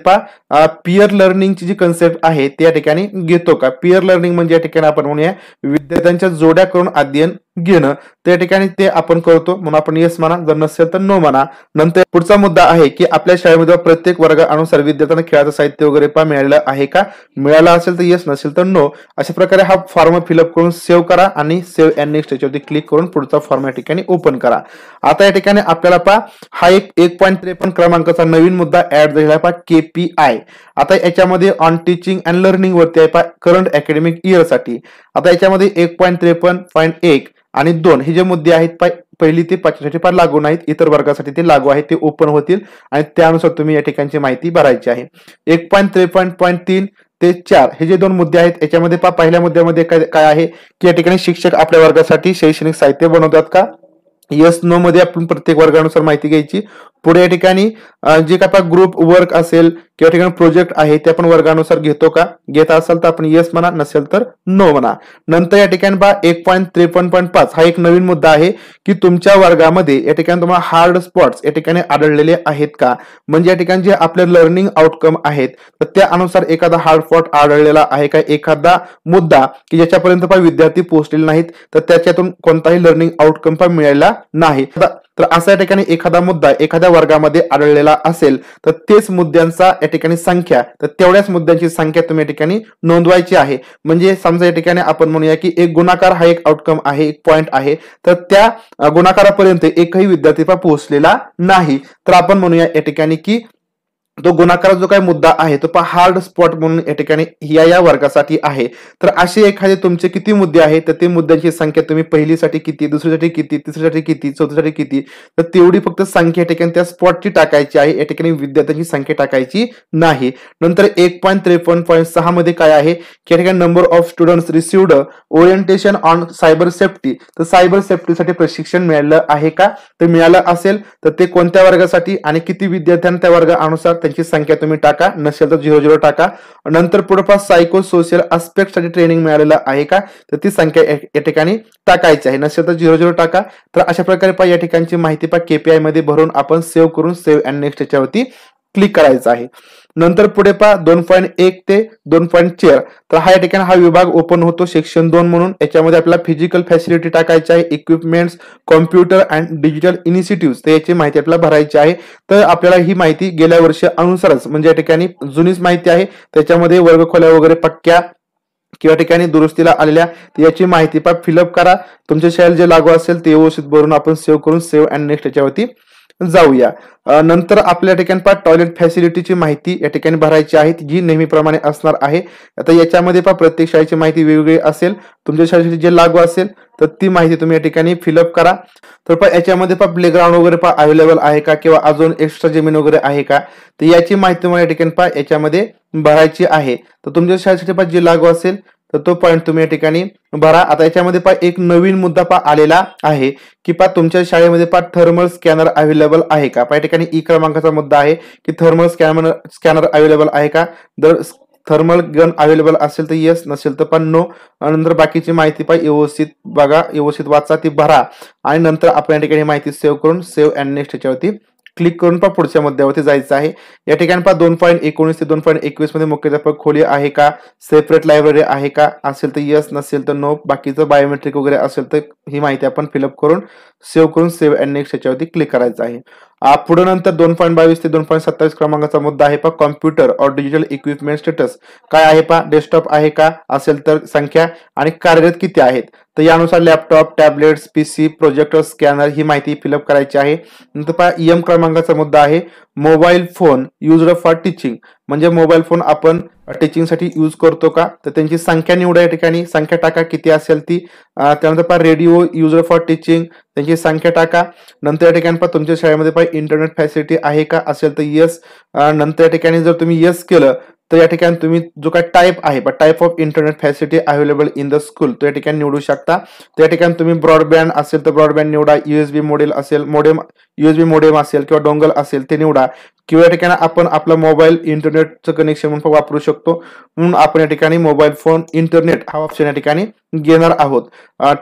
पियर लर्निंगची जी कन्सेप्ट आहे त्या ठिकाणी घेतो का. पियर लर्निंग म्हणजे या ठिकाणी आपण म्हणूया विद्यार्थ्यांच्या जोड्या करून अध्ययन घेणं, त्या ठिकाणी ते आपण करतो म्हणून आपण येस म्हणा, जर नसेल तर नो म्हणा. नंतर पुढचा मुद्दा आहे की आपल्या शाळेमध्ये प्रत्येक वर्गानुसार विद्यार्थ्यांना खेळाचं साहित्य वगैरे मिळालं आहे का, मिळालं असेल तर येस, नसेल तर नो. अशा प्रकारे हा फॉर्म फिलअप करून सेव्ह करा आणि सेव्ह अँड नेक्स्ट याच्यावरती क्लिक करून पुढचा फॉर्म या ठिकाणी ओपन करा. आता या ठिकाणी आपल्याला हा 1.53 क्रमांकाचा नवीन मुद्दा ऍड झालेला आहे KPI. आता याच्यामध्ये ऑन टीचिंग अँड लर्निंग वरती आहे करंट अकॅडमिक इयर साठी. आता याच्यामध्ये 1.53.1 आणि 2 हे जे मुद्दे आहेत पहिली ते 5 साठी लागू नाहीत, इतर वर्गासाठी ते लागू आहेत, ते ओपन होतील आणि त्यानुसार तुम्ही या ठिकाणची माहिती भरायची आहे. 1.53.3 ते 4 हे जे 2 मुद्दे आहेत याच्यामध्ये पहिल्या मुद्द्यामध्ये काय आहे की या ठिकाणी शिक्षक आपल्या वर्गासाठी शैक्षणिक साहित्य बनवतात का, यस नो मध्ये आपण प्रत्येक वर्गानुसार माहिती घ्यायची. पुढे या ठिकाणी जे काय ग्रुप वर्क असेल किंवा ठिकाणी प्रोजेक्ट आहे ते आपण वर्गानुसार घेतो का, घेत असेल तर आपण येस म्हणा, नसेल तर नो म्हणा. नंतर या ठिकाणी 1.53.5 हा एक नवीन मुद्दा आहे की तुमच्या वर्गामध्ये या ठिकाणी तुम्हाला हार्ड स्पॉट्स या ठिकाणी आढळलेले आहेत का, म्हणजे या ठिकाणी जे आपले लर्निंग आउटकम आहेत तर त्यानुसार एखादा हार्ड स्पॉट आढळलेला आहे का, एखादा मुद्दा की ज्याच्यापर्यंत विद्यार्थी पोहोचलेले नाहीत तर त्याच्यातून कोणताही लर्निंग आउटकम मिळाला नाही. तर असा या ठिकाणी एखादा मुद्दा एखाद्या वर्गामध्ये आढळलेला असेल तर तेच मुद्द्यांचा या ठिकाणी संख्या, तर तेवढ्याच मुद्द्यांची संख्या तुम्ही या ठिकाणी नोंदवायची आहे. म्हणजे समजा या ठिकाणी आपण म्हणूया की एक गुणाकार हा एक आउटकम आहे, एक पॉइंट आहे, तर त्या गुणाकारापर्यंत एकही विद्यार्थी पोहोचलेला नाही, तर आपण म्हणूया या ठिकाणी की तो गुणाकाराचा जो काही मुद्दा आहे तो हार्ड स्पॉट म्हणून या ठिकाणी या वर्गासाठी आहे. तर असे एखादे तुमचे किती मुद्दे आहेत तर ते मुद्द्यांची संख्या तुम्ही पहिलीसाठी किती, दुसरीसाठी किती, तिसरीसाठी किती, चौथीसाठी किती, तर तेवढी फक्त संख्या या ठिकाणी त्या स्पॉटची टाकायची आहे, या ठिकाणी विद्यार्थ्यांची संख्या टाकायची नाही. नंतर 1.53.6 मध्ये काय आहे की या ठिकाणी number of students received orientation on cyber safety, तर सायबर सेफ्टीसाठी प्रशिक्षण मिळालं आहे का, तर मिळालं असेल तर ते कोणत्या वर्गासाठी आणि किती विद्यार्थ्यांना त्या वर्गानुसार त्यांची संख्या तुम्ही टाका, नसेल तर 0 टाका. नंतर पुढे सायको सोशल आस्पेक्ट साठी ट्रेनिंग मिळालेलं आहे का, तर ती संख्या या ठिकाणी टाकायची आहे, नसेल तर 0 टाका. तर अशा प्रकारे या ठिकाणची माहिती KPI मध्ये भरून आपण सेव्ह करून सेव्ह अँड नेक्स्ट याच्यावरती क्लिक करायचं आहे. नंतर पुढे 2.1 ते 2.4, तर हा या ठिकाणी हा विभाग ओपन होतो सेक्शन 2 म्हणून. याच्यामध्ये आपल्याला फिजिकल फॅसिलिटी टाकायची आहे, equipments, computer and digital initiative, तर याची माहिती आपल्याला भरायची आहे. तर आपल्याला ही माहिती गेल्या वर्षी अनुसारच म्हणजे या ठिकाणी जुनीच माहिती आहे, त्याच्यामध्ये वर्गखोल्या वगैरे पक्क्या किंवा ठिकाणी दुरुस्तीला आलेल्या याची माहिती फिलअप करा. तुमच्या शाळेला जे लागू असेल ते व्यवस्थित भरून आपण सेव्ह करून सेव्ह अँड नेक्स्ट याच्यावरती जाऊया. नंतर आपल्या ठिकाणी टॉयलेट फॅसिलिटीची माहिती या ठिकाणी भरायची आहे, जी नेहमीप्रमाणे असणार आहे. आता याच्यामध्ये प्रत्येक शाळेची माहिती वेगवेगळी असेल, तुमच्या शाळेसाठी जे लागू असेल तर ती माहिती तुम्ही या ठिकाणी फिलअप करा. तर याच्यामध्ये प्लेग्राऊंड वगैरे अवेलेबल आहे का किंवा अजून एक्स्ट्रा जमीन वगैरे आहे का, तर याची माहिती तुम्हाला या ठिकाणी याच्यामध्ये भरायची आहे. तर तुमच्या शाळेसाठी जे लागू असेल तर तो पॉईंट तुम्ही या ठिकाणी भरा. आता याच्यामध्ये एक नवीन मुद्दा आलेला आहे की तुमच्या शाळेमध्ये थर्मल स्कॅनर अवेलेबल आहे का. या ठिकाणी ई क्रमांकाचा मुद्दा आहे की थर्मल स्कॅनर अवेलेबल आहे का, जर थर्मल गन अवेलेबल असेल तर येस, नसेल तर नो. नंतर बाकीची माहिती व्यवस्थित बघा, व्यवस्थित वाचा, ती भरा आणि नंतर आपण या ठिकाणी माहिती सेव्ह करून सेव्ह अँड नेक्स्ट याच्यावरती क्लिक करून पुढच्या मुद्द्यावरती जायचं आहे. या ठिकाणी 2.19 ते 2.21 मध्ये मुख्याध्यापक खोली आहे का, सेपरेट लायब्ररी आहे का, असेल तर येस, नसेल तर नो. बाकीचं बायोमेट्रिक वगैरे असेल तर ही माहिती आपण फिलअप करून सेव्ह अँड नेक्स्ट याच्यावरती क्लिक करायचं आहे. पुढे नंतर 2.22 ते 2.27 क्रमांकाचा मुद्दा आहे कॉम्प्युटर और डिजिटल इक्विपमेंट स्टेटस काय आहे डेस्कटॉप आहे का, असेल तर संख्या आणि कार्यरत किती आहेत. तर यानुसार laptop, tablets, PC, projector, scanner ही माहिती फिलअप करायची आहे. नंतर EM क्रमांकाचा मुद्दा आहे mobile phone used for teaching, म्हणजे मोबाईल फोन आपण टीचिंग साठी यूज करतो का, तर त्यांची संख्या निवडा, या ठिकाणी संख्या टाका किती असेल ती. त्यानंतर रेडिओ युज्ड फॉर टीचिंग, त्यांची संख्या टाका. नंतर या ठिकाणी तुमच्या शाळेमध्ये इंटरनेट फॅसिलिटी आहे का, असेल तर येस. नंतर या ठिकाणी जर तुम्ही येस केलं तर या ठिकाणी तुम्ही जो काय टाईप आहे type of internet facility available in the school तो या ठिकाणी निवडू शकता. त्या ठिकाणी तुम्ही ब्रॉडबँड असेल तर ब्रॉडबँड निवडा, USB मॉडेल असेल USB मोडेम असेल किंवा डोंगल असेल ते निवडा, किंवा या ठिकाणी आपण आपला मोबाईल इंटरनेटचं कनेक्शन म्हणून वापरू शकतो, म्हणून आपण या ठिकाणी मोबाईल फोन इंटरनेट हा ऑप्शन या ठिकाणी घेणार आहोत.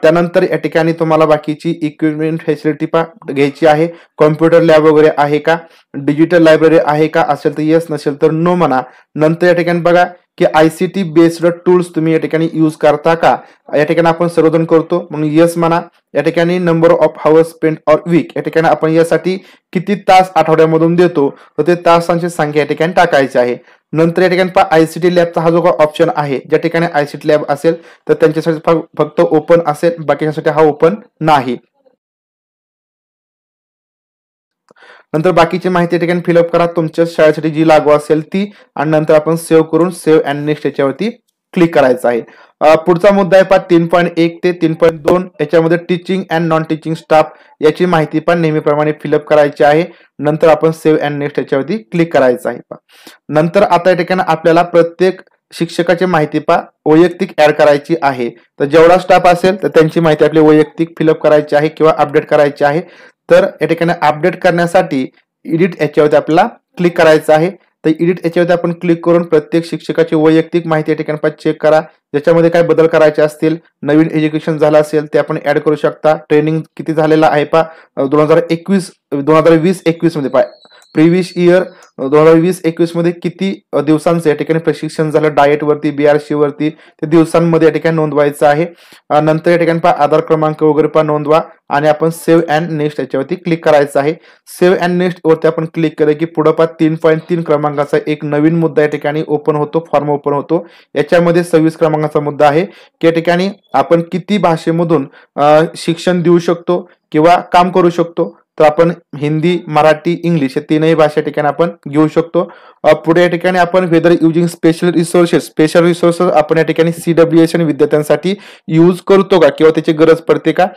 त्यानंतर या ठिकाणी तुम्हाला बाकीची इक्विपमेंट फॅसिलिटी घ्यायची आहे. कॉम्प्युटर लॅब वगैरे आहे का, डिजिटल लायब्ररी आहे का, असेल तर येस, नसेल तर नो म्हणा. नंतर या ठिकाणी बघा की ICT बेस्ड टूल्स तुम्ही या ठिकाणी यूज करता का, या ठिकाणी आपण सर्वजण करतो म्हणून येस म्हणा. या ठिकाणी number of hours spend or week, या ठिकाणी आपण यासाठी किती तास आठवड्यामधून देतो तर ते तासांची संख्या या ठिकाणी टाकायची आहे. नंतर या ठिकाणी ICT लॅबचा हा जो ऑप्शन आहे, ज्या ठिकाणी ICT लॅब असेल तर त्यांच्यासाठी फक्त ओपन असेल, बाकीच्यासाठी हा ओपन नाही. नंतर बाकीची माहिती या ठिकाणी फिलअप करा तुमच्या शाळेसाठी जी लागू असेल ती, आणि नंतर आपण सेव्ह करून सेव्ह अँड नेक्स्ट याच्यावरती क्लिक करायचं आहे. पुढचा मुद्दा आहे 3.1 ते 3.2, याच्यामध्ये teaching and non teaching staff याची माहिती नेहमीप्रमाणे फिलअप करायची आहे. नंतर आपण सेव्ह अँड नेक्स्ट याच्यावरती क्लिक करायचं आहे. नंतर आता या ठिकाणी आपल्याला प्रत्येक शिक्षकाची माहिती वैयक्तिक ऍड करायची आहे. तर जेवढा स्टाफ असेल तर त्यांची माहिती आपली वैयक्तिक फिलअप करायची आहे किंवा अपडेट करायची आहे. तर या ठिकाणी अपडेट करण्यासाठी एडिट याच्यावरती आपल्याला क्लिक करायचं आहे. तर एडिट याच्यावरती आपण क्लिक करून प्रत्येक शिक्षकाची वैयक्तिक माहिती या ठिकाणी चेक करा. ज्याच्यामध्ये काय बदल करायचे असतील, नवीन एज्युकेशन झालं असेल ते आपण ऍड करू शकता. ट्रेनिंग किती झालेला आहे 2020-21 मध्ये प्रिव्हियस इयर 2020-21 मध्ये किती दिवसांचं या ठिकाणी प्रशिक्षण झालं डाएट वरती, BRC वरती, ते दिवसांमध्ये या ठिकाणी नोंदवायचं आहे. नंतर या ठिकाणी पहा आधार क्रमांक वगैरे पहा नोंदवा आणि आपण सेव्ह अँड नेक्स्ट याच्यावरती क्लिक करायचं आहे. सेव्ह अँड नेक्स्ट वरती आपण क्लिक केलं की पुढे पहा 3.3 क्रमांकाचा एक नवीन मुद्दा या ठिकाणी ओपन होतो, फॉर्म ओपन होतो. याच्यामध्ये 26 क्रमांकाचा मुद्दा आहे की या ठिकाणी आपण किती भाषेमधून शिक्षण देऊ शकतो किंवा काम करू शकतो. तर आपण हिंदी, मराठी, इंग्लिश या तीनही भाषा ठिकाणी आपण घेऊ शकतो. पुढे या ठिकाणी आपण वेदर युजिंग स्पेशल रिसोर्सेस आपण या ठिकाणी CWSN विद्यार्थ्यांसाठी यूज करतो का किंवा त्याची गरज पडते का.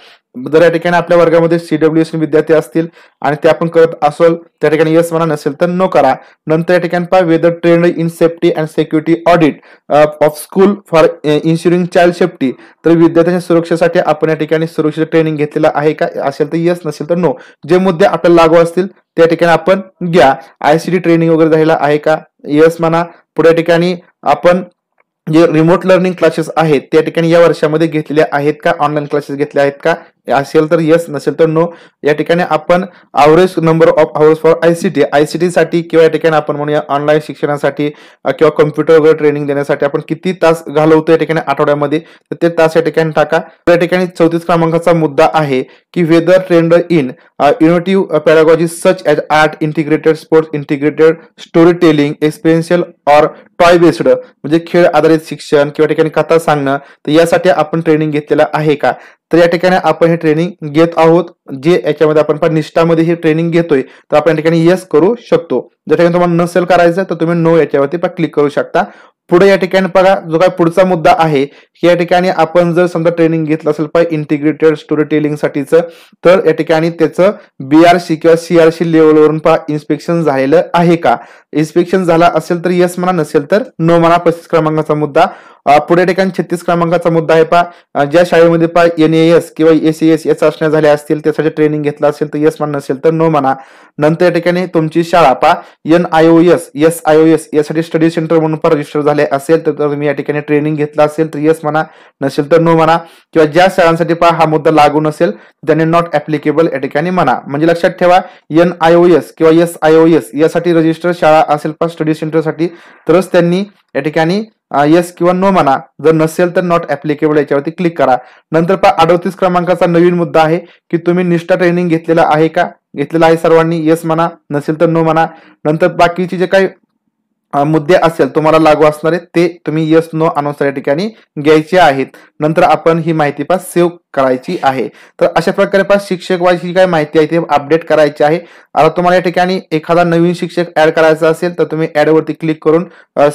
जर या ठिकाणी आपल्या वर्गामध्ये CWSN विद्यार्थी असतील आणि ते आपण करत असेल त्या ठिकाणी यस म्हणा, नसेल तर नो करा. नंतर या ठिकाणी पहा whether trained in safety and security audit of school for ensuring child safety. तर विद्यार्थ्यांच्या सुरक्षेसाठी आपण या ठिकाणी सुरक्षेचं ट्रेनिंग घेतलेलं आहे का, असेल तर यस, नसेल तर नो. जे मुद्दे आपल्याला लागू असतील त्या ठिकाणी आपण घ्या. ICT ट्रेनिंग वगैरे झालेला आहे का, यस म्हणा. पुढे ठिकाणी आपण जे रिमोट लर्निंग क्लासेस आहेत त्या ठिकाणी या वर्षामध्ये घेतलेले आहेत का, ऑनलाईन क्लासेस घेतले आहेत का, असेल तर यस, नसेल तर नो. या ठिकाणी आपण average number of hours for ICT साठी किंवा या ठिकाणी आपण म्हणूया ऑनलाईन शिक्षणासाठी किंवा कम्प्युटर वगैरे ट्रेनिंग देण्यासाठी आपण किती तास घालवतो या ठिकाणी आठवड्यामध्ये, तर ते तास या ठिकाणी टाका. या ठिकाणी 34 क्रमांकाचा मुद्दा आहे की whether trained in innovative pedagogy such as art, integrated sports, integrated story telling, experiential or toy based, म्हणजे खेळ आधारित शिक्षण किंवा ठिकाणी कथा सांगणं, तर यासाठी आपण ट्रेनिंग घेतलेलं आहे का. तर या ठिकाणी आपण हे ट्रेनिंग घेत आहोत. जे याच्यामध्ये आपण निष्ठामध्ये हे ट्रेनिंग घेतोय तर आपण या ठिकाणी येस करू शकतो. जर ठिकाणी तुम्हाला नसेल करायचं तर तुम्ही नो याच्यावरती क्लिक करू शकता. पुढे या ठिकाणी बघा जो काय पुढचा मुद्दा आहे या ठिकाणी आपण जर समजा ट्रेनिंग घेतलं असेल पाहिजे इंटिग्रेटेड स्टोरी टेलिंग साठीचं, तर या ठिकाणी त्याचं BRC किंवा CRC लेवलवरून इन्स्पेक्शन झालेलं आहे का. इन्स्पेक्शन झाला असेल तर यस म्हणा, नसेल तर नो म्हणा. 35 क्रमांकाचा मुद्दा. पुढे ठिकाणी 36 क्रमांकाचा मुद्दा आहे ज्या शाळेमध्ये NAS किंवा SAS या चाचण्या झाल्या असतील त्यासाठी ट्रेनिंग घेतलं असेल तर यस म्हणा, नसेल तर नो म्हणा. नंतर या ठिकाणी तुमची शाळा SIOS यासाठी स्टडी सेंटर म्हणून रजिस्टर झाले असेल तर तुम्ही या ठिकाणी ट्रेनिंग घेतलं असेल तर यस म्हणा, नसेल तर नो म्हणा. किंवा ज्या शाळांसाठी हा मुद्दा लागू नसेल त्यांनी नॉट ऍप्लिकेबल या ठिकाणी म्हणा. म्हणजे लक्षात ठेवा NIOS किंवा SIOS यासाठी रजिस्टर शाळा असेल स्टडी सेंटरसाठी तरच त्यांनी या ठिकाणी येस किंवा नो म्हणा. जर नसेल तर नॉट ऍप्लिकेबल याच्यावरती क्लिक करा. नंतर 38 क्रमांकाचा नवीन मुद्दा आहे की तुम्ही निष्ठा ट्रेनिंग घेतलेला आहे का. घेतलेला आहे सर्वांनी, येस म्हणा, नसेल तर नो म्हणा. नंतर बाकीचे जे काही मुद्दे असेल तुम्हाला लागू असणारे ते तुम्ही येस नो अनुसार या ठिकाणी घ्यायचे आहेत. नंतर आपण ही माहिती सेव्ह करायची आहे. तर अशा प्रकारे शिक्षक वाईची काय माहिती आहे ते अपडेट करायची आहे. आता तुम्हाला या ठिकाणी एखादा नवीन शिक्षक ऍड करायचा असेल तर तुम्ही ऍड वरती क्लिक करून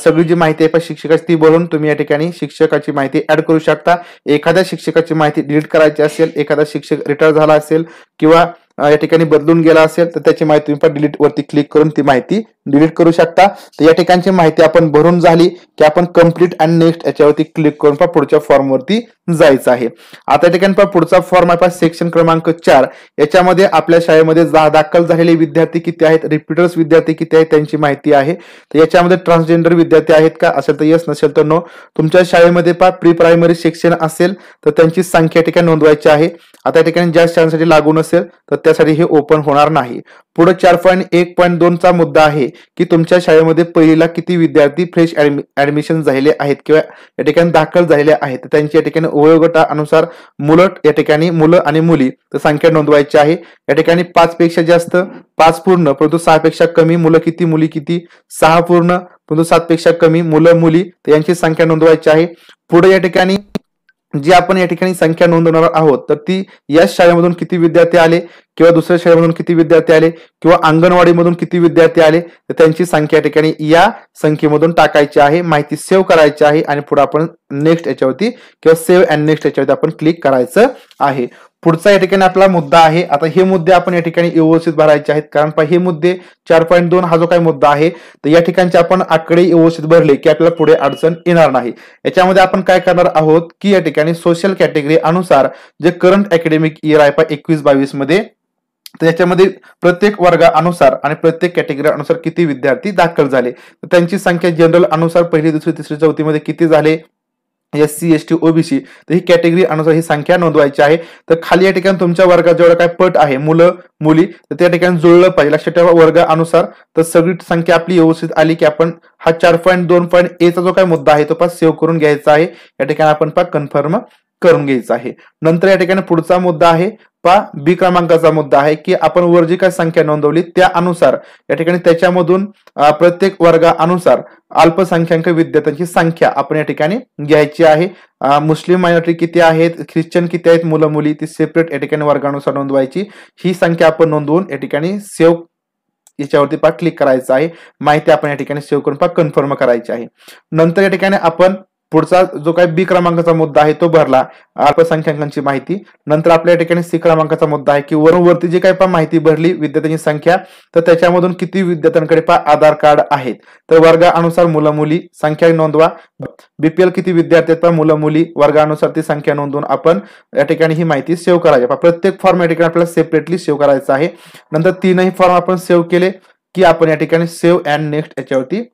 सगळी जी माहिती आहे शिक्षकाची ती भरून तुम्ही या ठिकाणी शिक्षकाची माहिती ऍड करू शकता. एखाद्या शिक्षकाची माहिती डिलीट करायची असेल, एखादा शिक्षक रिटायर झाला असेल किंवा या ठिकाणी बदलून गेला असेल तर त्याची माहिती तुम्ही डिलीट वरती क्लिक करून ती माहिती डिलीट करू शकता. तर या ठिकाणची माहिती आपण भरून झाली की आपण कंप्लीट अँड नेक्स्ट याच्यावरती क्लिक करून पुढच्या फॉर्म वरती जायचं आहे. आता या ठिकाणी पुढचा फॉर्म आहे सेक्शन क्रमांक 4. याच्यामध्ये आपल्या शाळेमध्ये दाखल झालेले विद्यार्थी किती आहेत, रिपीटर्स विद्यार्थी किती आहेत त्यांची माहिती आहे. तर याच्यामध्ये ट्रान्सजेंडर विद्यार्थी आहेत का, असेल तर येस, नसेल तर नो. तुमच्या शाळेमध्ये प्री प्रायमरी सेक्शन असेल तर त्यांची संख्या या ठिकाणी नोंदवायची आहे. आता या ठिकाणी ज्या शाळांसाठी लागू नसेल तर त्यासाठी हे ओपन होणार नाही. पुढे 4.1.2 चा मुद्दा आहे की तुमच्या शाळेमध्ये पहिलीला किती विद्यार्थी फ्रेश ऍडमिशन झालेले आहेत किंवा या ठिकाणी दाखल झालेले आहेत. त्यांची या ठिकाणी वयोगटानुसार या ठिकाणी मुलं आणि मुली तर संख्या नोंदवायची आहे. या ठिकाणी 5 पेक्षा जास्त 5 पूर्ण परंतु 6 पेक्षा कमी मुलं किती मुली किती 6 पूर्ण परंतु 7 पेक्षा कमी मुलं मुली तर यांची संख्या नोंदवायची आहे. पुढे या ठिकाणी जी आपण या ठिकाणी संख्या नोंदवणार आहोत तर ती या शाळेमधून किती विद्यार्थी आले किंवा दुसऱ्या शाळेमधून किती विद्यार्थी आले किंवा अंगणवाडीमधून किती विद्यार्थी आले तर त्यांची संख्या या ठिकाणी या संख्येमधून टाकायची आहे. माहिती सेव्ह करायची आहे आणि पुढे आपण नेक्स्ट याच्यावरती किंवा सेव्ह अँड नेक्स्ट याच्यावरती आपण क्लिक करायचं आहे. पुढचा या ठिकाणी आपला मुद्दा आहे. आता हे मुद्दे आपण या ठिकाणी व्यवस्थित भरायचे आहेत कारण हे मुद्दे 4.2 हा जो काही मुद्दा आहे तर या ठिकाणचे आपण आकडे व्यवस्थित भरले की आपल्याला पुढे अडचण येणार नाही. याच्यामध्ये आपण काय करणार आहोत की या ठिकाणी सोशल कॅटेगरी अनुसार जे करंट अकॅडमिक इयर आहे 21-22 मध्ये तर याच्यामध्ये प्रत्येक वर्गानुसार आणि प्रत्येक कॅटेगरी अनुसार किती विद्यार्थी दाखल झाले तर त्यांची संख्या जनरल अनुसार पहिली, दुसरी, तिसरी, चौथी मध्ये किती झाले SC ST OBC, तर ही कॅटेगरी अनुसार ही संख्या नोंदवायची आहे. तर खाली या ठिकाणी तुमच्या वर्गात जेवढा काय पट आहे मुलं मुली, तर त्या ठिकाणी जुळलं पाहिजे. लक्षात ठेवा वर्गानुसार. तर सगळी संख्या आपली व्यवस्थित आली की आपण हा 4.2.a चा जो काय मुद्दा आहे तो पण सेव्ह करून घ्यायचा आहे. या ठिकाणी आपण कन्फर्म करून घ्यायचं आहे. नंतर या ठिकाणी पुढचा मुद्दा आहे बी क्रमांकाचा मुद्दा आहे की आपण वर जी काय संख्या नोंदवली त्या अनुसार या ठिकाणी त्याच्यामधून प्रत्येक वर्गानुसार अल्पसंख्याक विद्यार्थ्यांची संख्या आपण या ठिकाणी घ्यायची आहे. मुस्लिम मायनॉरिटी किती आहेत, ख्रिश्चन किती आहेत, मुलं मुली ती सेपरेट या ठिकाणी वर्गानुसार नोंदवायची. ही संख्या आपण नोंदवून या ठिकाणी सेव्ह याच्यावरती क्लिक करायचं आहे. माहिती आपण या ठिकाणी सेव्ह करून कन्फर्म करायची आहे. नंतर या ठिकाणी आपण पुढचा जो काही बी क्रमांकाचा मुद्दा आहे तो भरला, अल्पसंख्याकांची माहिती. नंतर आपल्या या ठिकाणी सी क्रमांकाचा मुद्दा आहे की वरती जी काही माहिती भरली विद्यार्थ्यांची संख्या, तर त्याच्यामधून किती विद्यार्थ्यांकडे आधार कार्ड आहेत. तर वर्गानुसार मुलं मुली संख्या नोंदवा. BPL किती विद्यार्थी आहेत मुलं मुली वर्गानुसार ती संख्या नोंदवून आपण या ठिकाणी ही माहिती सेव्ह करायची. प्रत्येक फॉर्म या ठिकाणी आपल्याला सेपरेटली सेव्ह करायचा आहे. नंतर तीनही फॉर्म आपण सेव्ह केले की आपण या ठिकाणी सेव्ह अँड नेक्स्ट याच्यावरती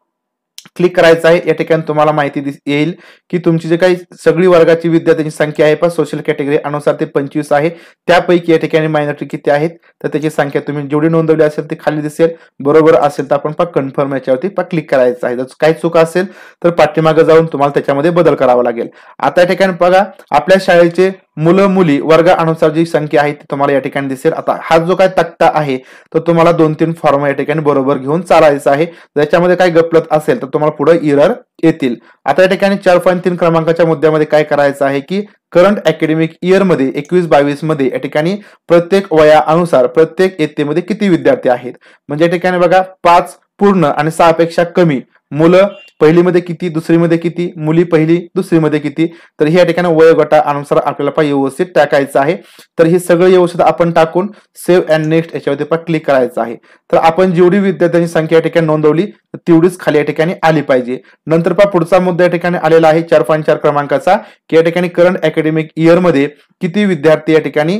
क्लिक करायचं आहे. या ठिकाणी तुम्हाला माहिती येईल की तुमची जे काही सगळी वर्गाची विद्यार्थ्यांची संख्या आहे सोशल कॅटेगरी अनुसार ते 25 आहे. त्यापैकी या ठिकाणी मायनॉरिटी किती आहेत तर त्याची संख्या तुम्ही जेवढी नोंदवली असेल ती खाली दिसेल. बरोबर असेल तर आपण कन्फर्म याच्यावरती क्लिक करायचं आहे. जर काही चूक असेल तर पाठीमागे जाऊन तुम्हाला त्याच्यामध्ये बदल करावा लागेल. आता या ठिकाणी बघा आपल्या शाळेचे मुलं मुली वर्गानुसार जी संख्या आहे ती तुम्हाला या ठिकाणी दिसेल. आता हा जो काय तक्ता आहे तो तुम्हाला 2-3 फॉर्म या ठिकाणी बरोबर घेऊन चालायचा आहे. त्याच्यामध्ये काही गफलत असेल तर तुम्हाला पुढे एरर येतील. आता या ठिकाणी 4.3 क्रमांकाच्या मुद्द्यामध्ये काय करायचं आहे की करंट अकॅडमिक इयर मध्ये 21-22 मध्ये या ठिकाणी प्रत्येक वयानुसार प्रत्येक इयत्तेमध्ये किती विद्यार्थी आहेत. म्हणजे या ठिकाणी बघा 5 पूर्ण आणि 6 पेक्षा कमी मुलं पहिलीमध्ये किती, दुसरीमध्ये किती, मुली पहिली दुसरीमध्ये किती. तर हे या ठिकाणी वयोगटानुसार आपल्याला व्यवस्थित टाकायचं आहे. तर हे सगळं व्यवस्थित आपण टाकून सेव्ह अँड नेक्स्ट याच्यावरती क्लिक करायचं आहे. तर आपण जेवढी विद्यार्थ्यांची संख्या या ठिकाणी नोंदवली तेवढीच खाली या ठिकाणी आली पाहिजे. नंतर पुढचा मुद्दा या ठिकाणी आलेला आहे 4.4 क्रमांकाचा की या ठिकाणी करंट अकॅडमिक इयर मध्ये किती विद्यार्थी या ठिकाणी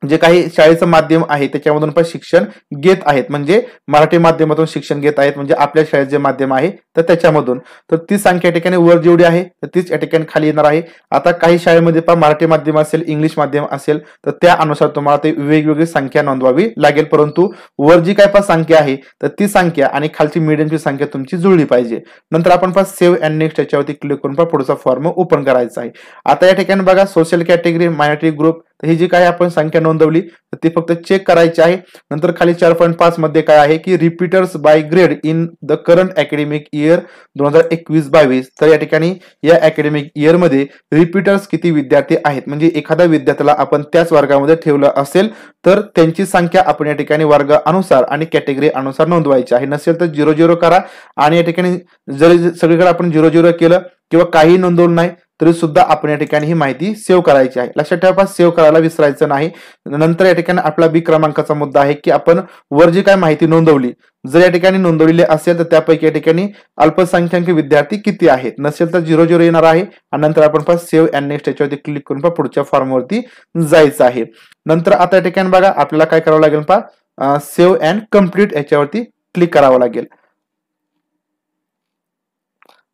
जे काही शाळेचं माध्यम आहे त्याच्यामधून शिक्षण घेत आहेत, म्हणजे मराठी माध्यमातून शिक्षण घेत आहेत, म्हणजे आपल्या शाळेत जे माध्यम आहे तर त्याच्यामधून. तर ती संख्या या ठिकाणी वर जेवढी आहे तर तीच या ठिकाणी खाली येणार आहे. आता काही शाळेमध्ये मराठी माध्यम असेल, इंग्लिश माध्यम असेल तर त्यानुसार तुम्हाला ते वेगवेगळी संख्या नोंदवावी लागेल. परंतु वर जी काय संख्या आहे तर ती संख्या आणि खालची मीडियमची संख्या तुमची जुळली पाहिजे. नंतर आपण सेव्ह अँड नेक्स्ट याच्यावरती क्लिक करून पुढचा फॉर्म ओपन करायचा आहे. आता या ठिकाणी बघा सोशल कॅटेगरी मायनॉरिटी ग्रुप ही जी काही आपण संख्या नोंदवली तर ती फक्त चेक करायची आहे. नंतर खाली 4.5 मध्ये काय आहे की repeaters by grade in the current academic year 2021-22. तर या ठिकाणी या अकॅडमिक इयर मध्ये रिपीटर्स किती विद्यार्थी आहेत, म्हणजे एखाद्या विद्यार्थ्याला आपण त्याच वर्गामध्ये ठेवलं असेल तर त्यांची संख्या आपण या ठिकाणी वर्गानुसार आणि कॅटेगरी अनुसार नोंदवायची आहे. नसेल तर 0-0 करा. आणि या ठिकाणी जरी सगळीकडे आपण 0-0 केलं किंवा काही नोंदवलं नाही तरी सुद्धा आपण या ठिकाणी ही माहिती सेव्ह करायची आहे. लक्षात ठेवा सेव्ह करायला विसरायचं नाही. नंतर या ठिकाणी आपला बी क्रमांकाचा मुद्दा आहे की आपण वर जी काय माहिती नोंदवली जर या ठिकाणी नोंदवलेली असेल तर त्यापैकी या ठिकाणी अल्पसंख्याक विद्यार्थी किती आहेत. नसेल तर 0-0 येणार आहे. आणि नंतर आपण सेव्ह अँड नेक्स्ट याच्यावरती क्लिक करून पुढच्या फॉर्मवरती जायचं आहे. नंतर आता या ठिकाणी बघा आपल्याला काय करावं लागेल सेव्ह अँड कम्प्लीट याच्यावरती क्लिक करावं लागेल.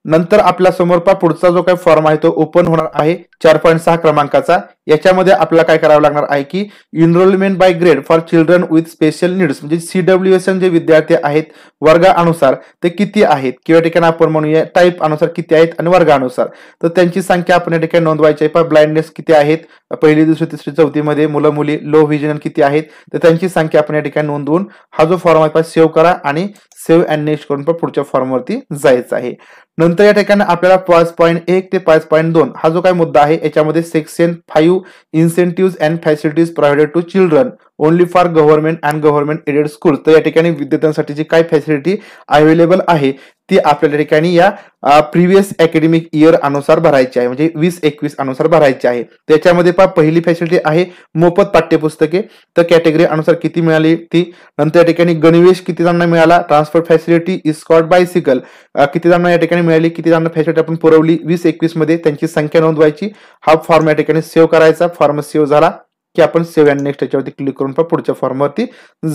नंतर आपल्या समोर पुढचा जो काही फॉर्म आहे तो ओपन होणार आहे 4.6 क्रमांकाचा. याच्यामध्ये आपल्याला काय करावं लागणार आहे की enrolment by grade for children with special needs, म्हणजे CWSN जे विद्यार्थी आहेत वर्गानुसार ते किती आहेत किंवा ठिकाणी आपण म्हणूया टाईप अनुसार किती आहेत आणि वर्गानुसार तर त्यांची संख्या आपण या ठिकाणी नोंदवायची आहे. ब्लाइंडनेस किती आहेत पहिली, दुसरी, तिसरी, चौथी मध्ये, मुलं मुली लो व्हिजन किती आहेत तर त्यांची संख्या आपण या ठिकाणी नोंदवून हा जो फॉर्म आहे सेव्ह करा आणि सेव्ह अँड नेक्स्ट करून पुढच्या फॉर्मवरती जायचं आहे. नंतर या ठिकाणी आपल्याला 5.1 ते 5.2 हा जो काही मुद्दा आहे याच्यामध्ये section 5 incentive and facilities provided to children only for government and government aided school. तर या ठिकाणी विद्यार्थ्यांसाठी जी काय फॅसिलिटी अवेलेबल आहे ती आपल्या ठिकाणी या प्रिव्हियस अकॅडमिक इयर अनुसार भरायची आहे, म्हणजे 20-21 अनुसार भरायची आहे. त्याच्यामध्ये पहिली फॅसिलिटी आहे मोफत पाठ्यपुस्तके. तर कॅटेगरी अनुसार किती मिळाली ती. नंतर या ठिकाणी गणवेश किती जणांना मिळाला, ट्रान्सपोर्ट फॅसिलिटी, इस्कॉट बायसिकल किती जणांना या ठिकाणी मिळाली, किती जणांना फॅसिलिटी आपण पुरवली 20-21 मध्ये त्यांची संख्या नोंदवायची. हा फॉर्म या ठिकाणी सेव्ह करायचा. फॉर्म सेव्ह झाला की आपण सेव्ह अँड नेक्स्ट याच्यावरती क्लिक करून पुढच्या फॉर्मवरती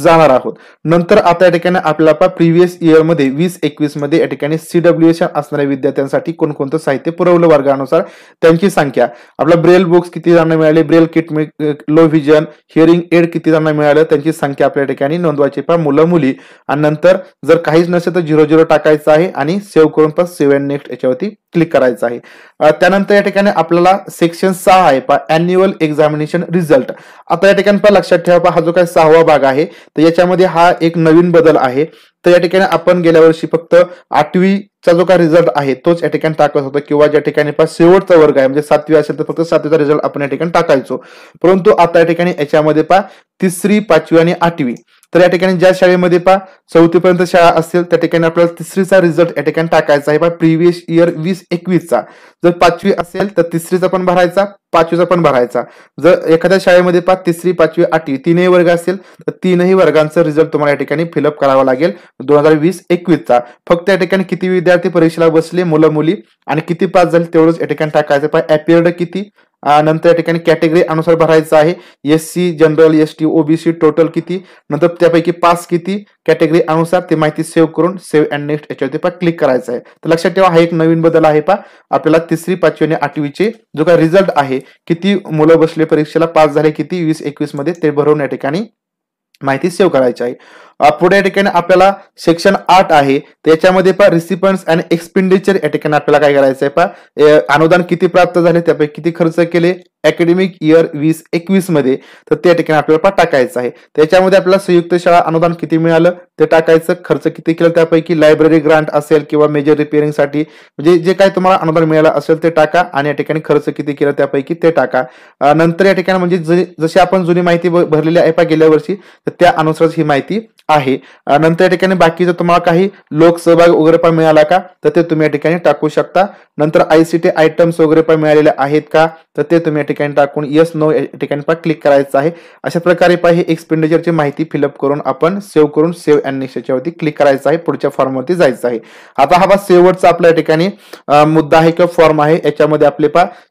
जाणार आहोत. नंतर आता या ठिकाणी आपल्याला प्रिव्हियस इयर मध्ये 2021 मध्ये या ठिकाणी CWS असणाऱ्या विद्यार्थ्यांसाठी कोणकोणतं साहित्य पुरवलं वर्गानुसार त्यांची संख्या, आपला ब्रेल बुक्स किती जणांना मिळाले, braille kit, low vision, hearing aid किती जणांना मिळालं त्यांची संख्या आपल्या ठिकाणी नोंदवायची मुलं मुली. आणि नंतर जर काहीच नसेल तर 00 टाकायचं आहे आणि सेव्ह करून सेव्ह अँड नेक्स्ट याच्यावरती क्लिक करायचं आहे. त्यानंतर या ठिकाणी आपल्याला सेक्शन 6 आहे अॅन्युअल एक्झामिनेशन रिझल्ट. आता या ठिकाणी लक्षात ठेवा हा जो काही 6वा भाग आहे तर याच्यामध्ये हा एक नवीन बदल आहे. तर या ठिकाणी आपण गेल्या वर्षी फक्त 8वीचा जो काही रिझल्ट आहे तोच या ठिकाणी टाकत होतो, किंवा ज्या ठिकाणी शेवटचा वर्ग आहे म्हणजे 7वी असेल तर फक्त 7वीचा रिझल्ट आपण या ठिकाणी टाकायचो. परंतु आता या ठिकाणी याच्यामध्ये 3री, 5वी आणि 8वी. तर या ठिकाणी ज्या शाळेमध्ये 4थी पर्यंत शाळा असेल त्या ठिकाणी आपल्याला 3रीचा रिझल्ट या ठिकाणी टाकायचा आहे प्रिव्हियस इयर 2021चा. जर 5वी असेल तर 3रीचा पण भरायचा, 5वीचा पण भरायचा. जर एखाद्या शाळेमध्ये 3री, 5वी, 8वी तीनही वर्ग असेल तर तीनही वर्गांचा रिझल्ट तुम्हाला या ठिकाणी फिलअप करावा लागेल 2020-21चा. फक्त या ठिकाणी किती विद्यार्थी परीक्षेला बसले मुलं मुली आणि किती पास झाले तेवढंच या ठिकाणी टाकायचं. अपीयर्ड किती, नंतर या ठिकाणी कॅटेगरी अनुसार भरायचं आहे, SC, general, ST, OBC total किती, नंतर त्यापैकी पास किती, कॅटेगरी अनुसार ती माहिती सेव्ह करून सेव्ह अँड नेक्स्ट याच्यावरती क्लिक करायचं आहे. तर लक्षात ठेवा हा एक नवीन बदल आहे आपल्याला 3री, 5वी आणि 8वीचे जो काही रिझल्ट आहे किती मुलं बसले परीक्षेला, पास झाले किती 2021 मध्ये ते भरून या ठिकाणी माहिती सेव्ह करायची आहे. पुढे या ठिकाणी आपल्याला सेक्शन 8 आहे त्याच्यामध्ये रिसिपंट्स अँड एक्सपेंडिचर या ठिकाणी आपल्याला काय करायचं आहे अनुदान किती प्राप्त झाले, त्यापैकी किती खर्च केले अकॅडमिक इयर 2021 मध्ये, तर त्या ठिकाणी आपल्याला टाकायचं आहे. त्याच्यामध्ये आपल्याला संयुक्त शाळा अनुदान किती मिळालं ते टाकायचं, खर्च किती केलं त्यापैकी, लायब्ररी ग्रांट असेल किंवा मेजर रिपेअरिंग साठी म्हणजे जे काही तुम्हाला अनुदान मिळालं असेल ते टाका आणि या ठिकाणी खर्च किती केला त्यापैकी ते टाका. नंतर या ठिकाणी म्हणजे जशी आपण जुनी माहिती भरलेली आहे गेल्या वर्षी तर त्या अनुसारच ही माहिती आहे. नंतर या ठिकाणी बाकीचं तुम्हाला काही लोकसहभाग वगैरे पण मिळाला का तर ते तुम्ही या ठिकाणी टाकू शकता. नंतर ICT आयटम्स वगैरे पण मिळालेले आहेत का तर ते तुम्ही या ठिकाणी टाकून येस नो या ठिकाणी क्लिक करायचं आहे. अशा प्रकारे हे एक्सपेंडिचरची माहिती फिलअप करून आपण सेव्ह करून सेव्ह अँड नेक्स्ट याच्यावरती क्लिक करायचं आहे, पुढच्या फॉर्मवरती जायचं आहे. आता हा शेवटचा आपल्या ठिकाणी मुद्दा आहे किंवा फॉर्म आहे. याच्यामध्ये आपले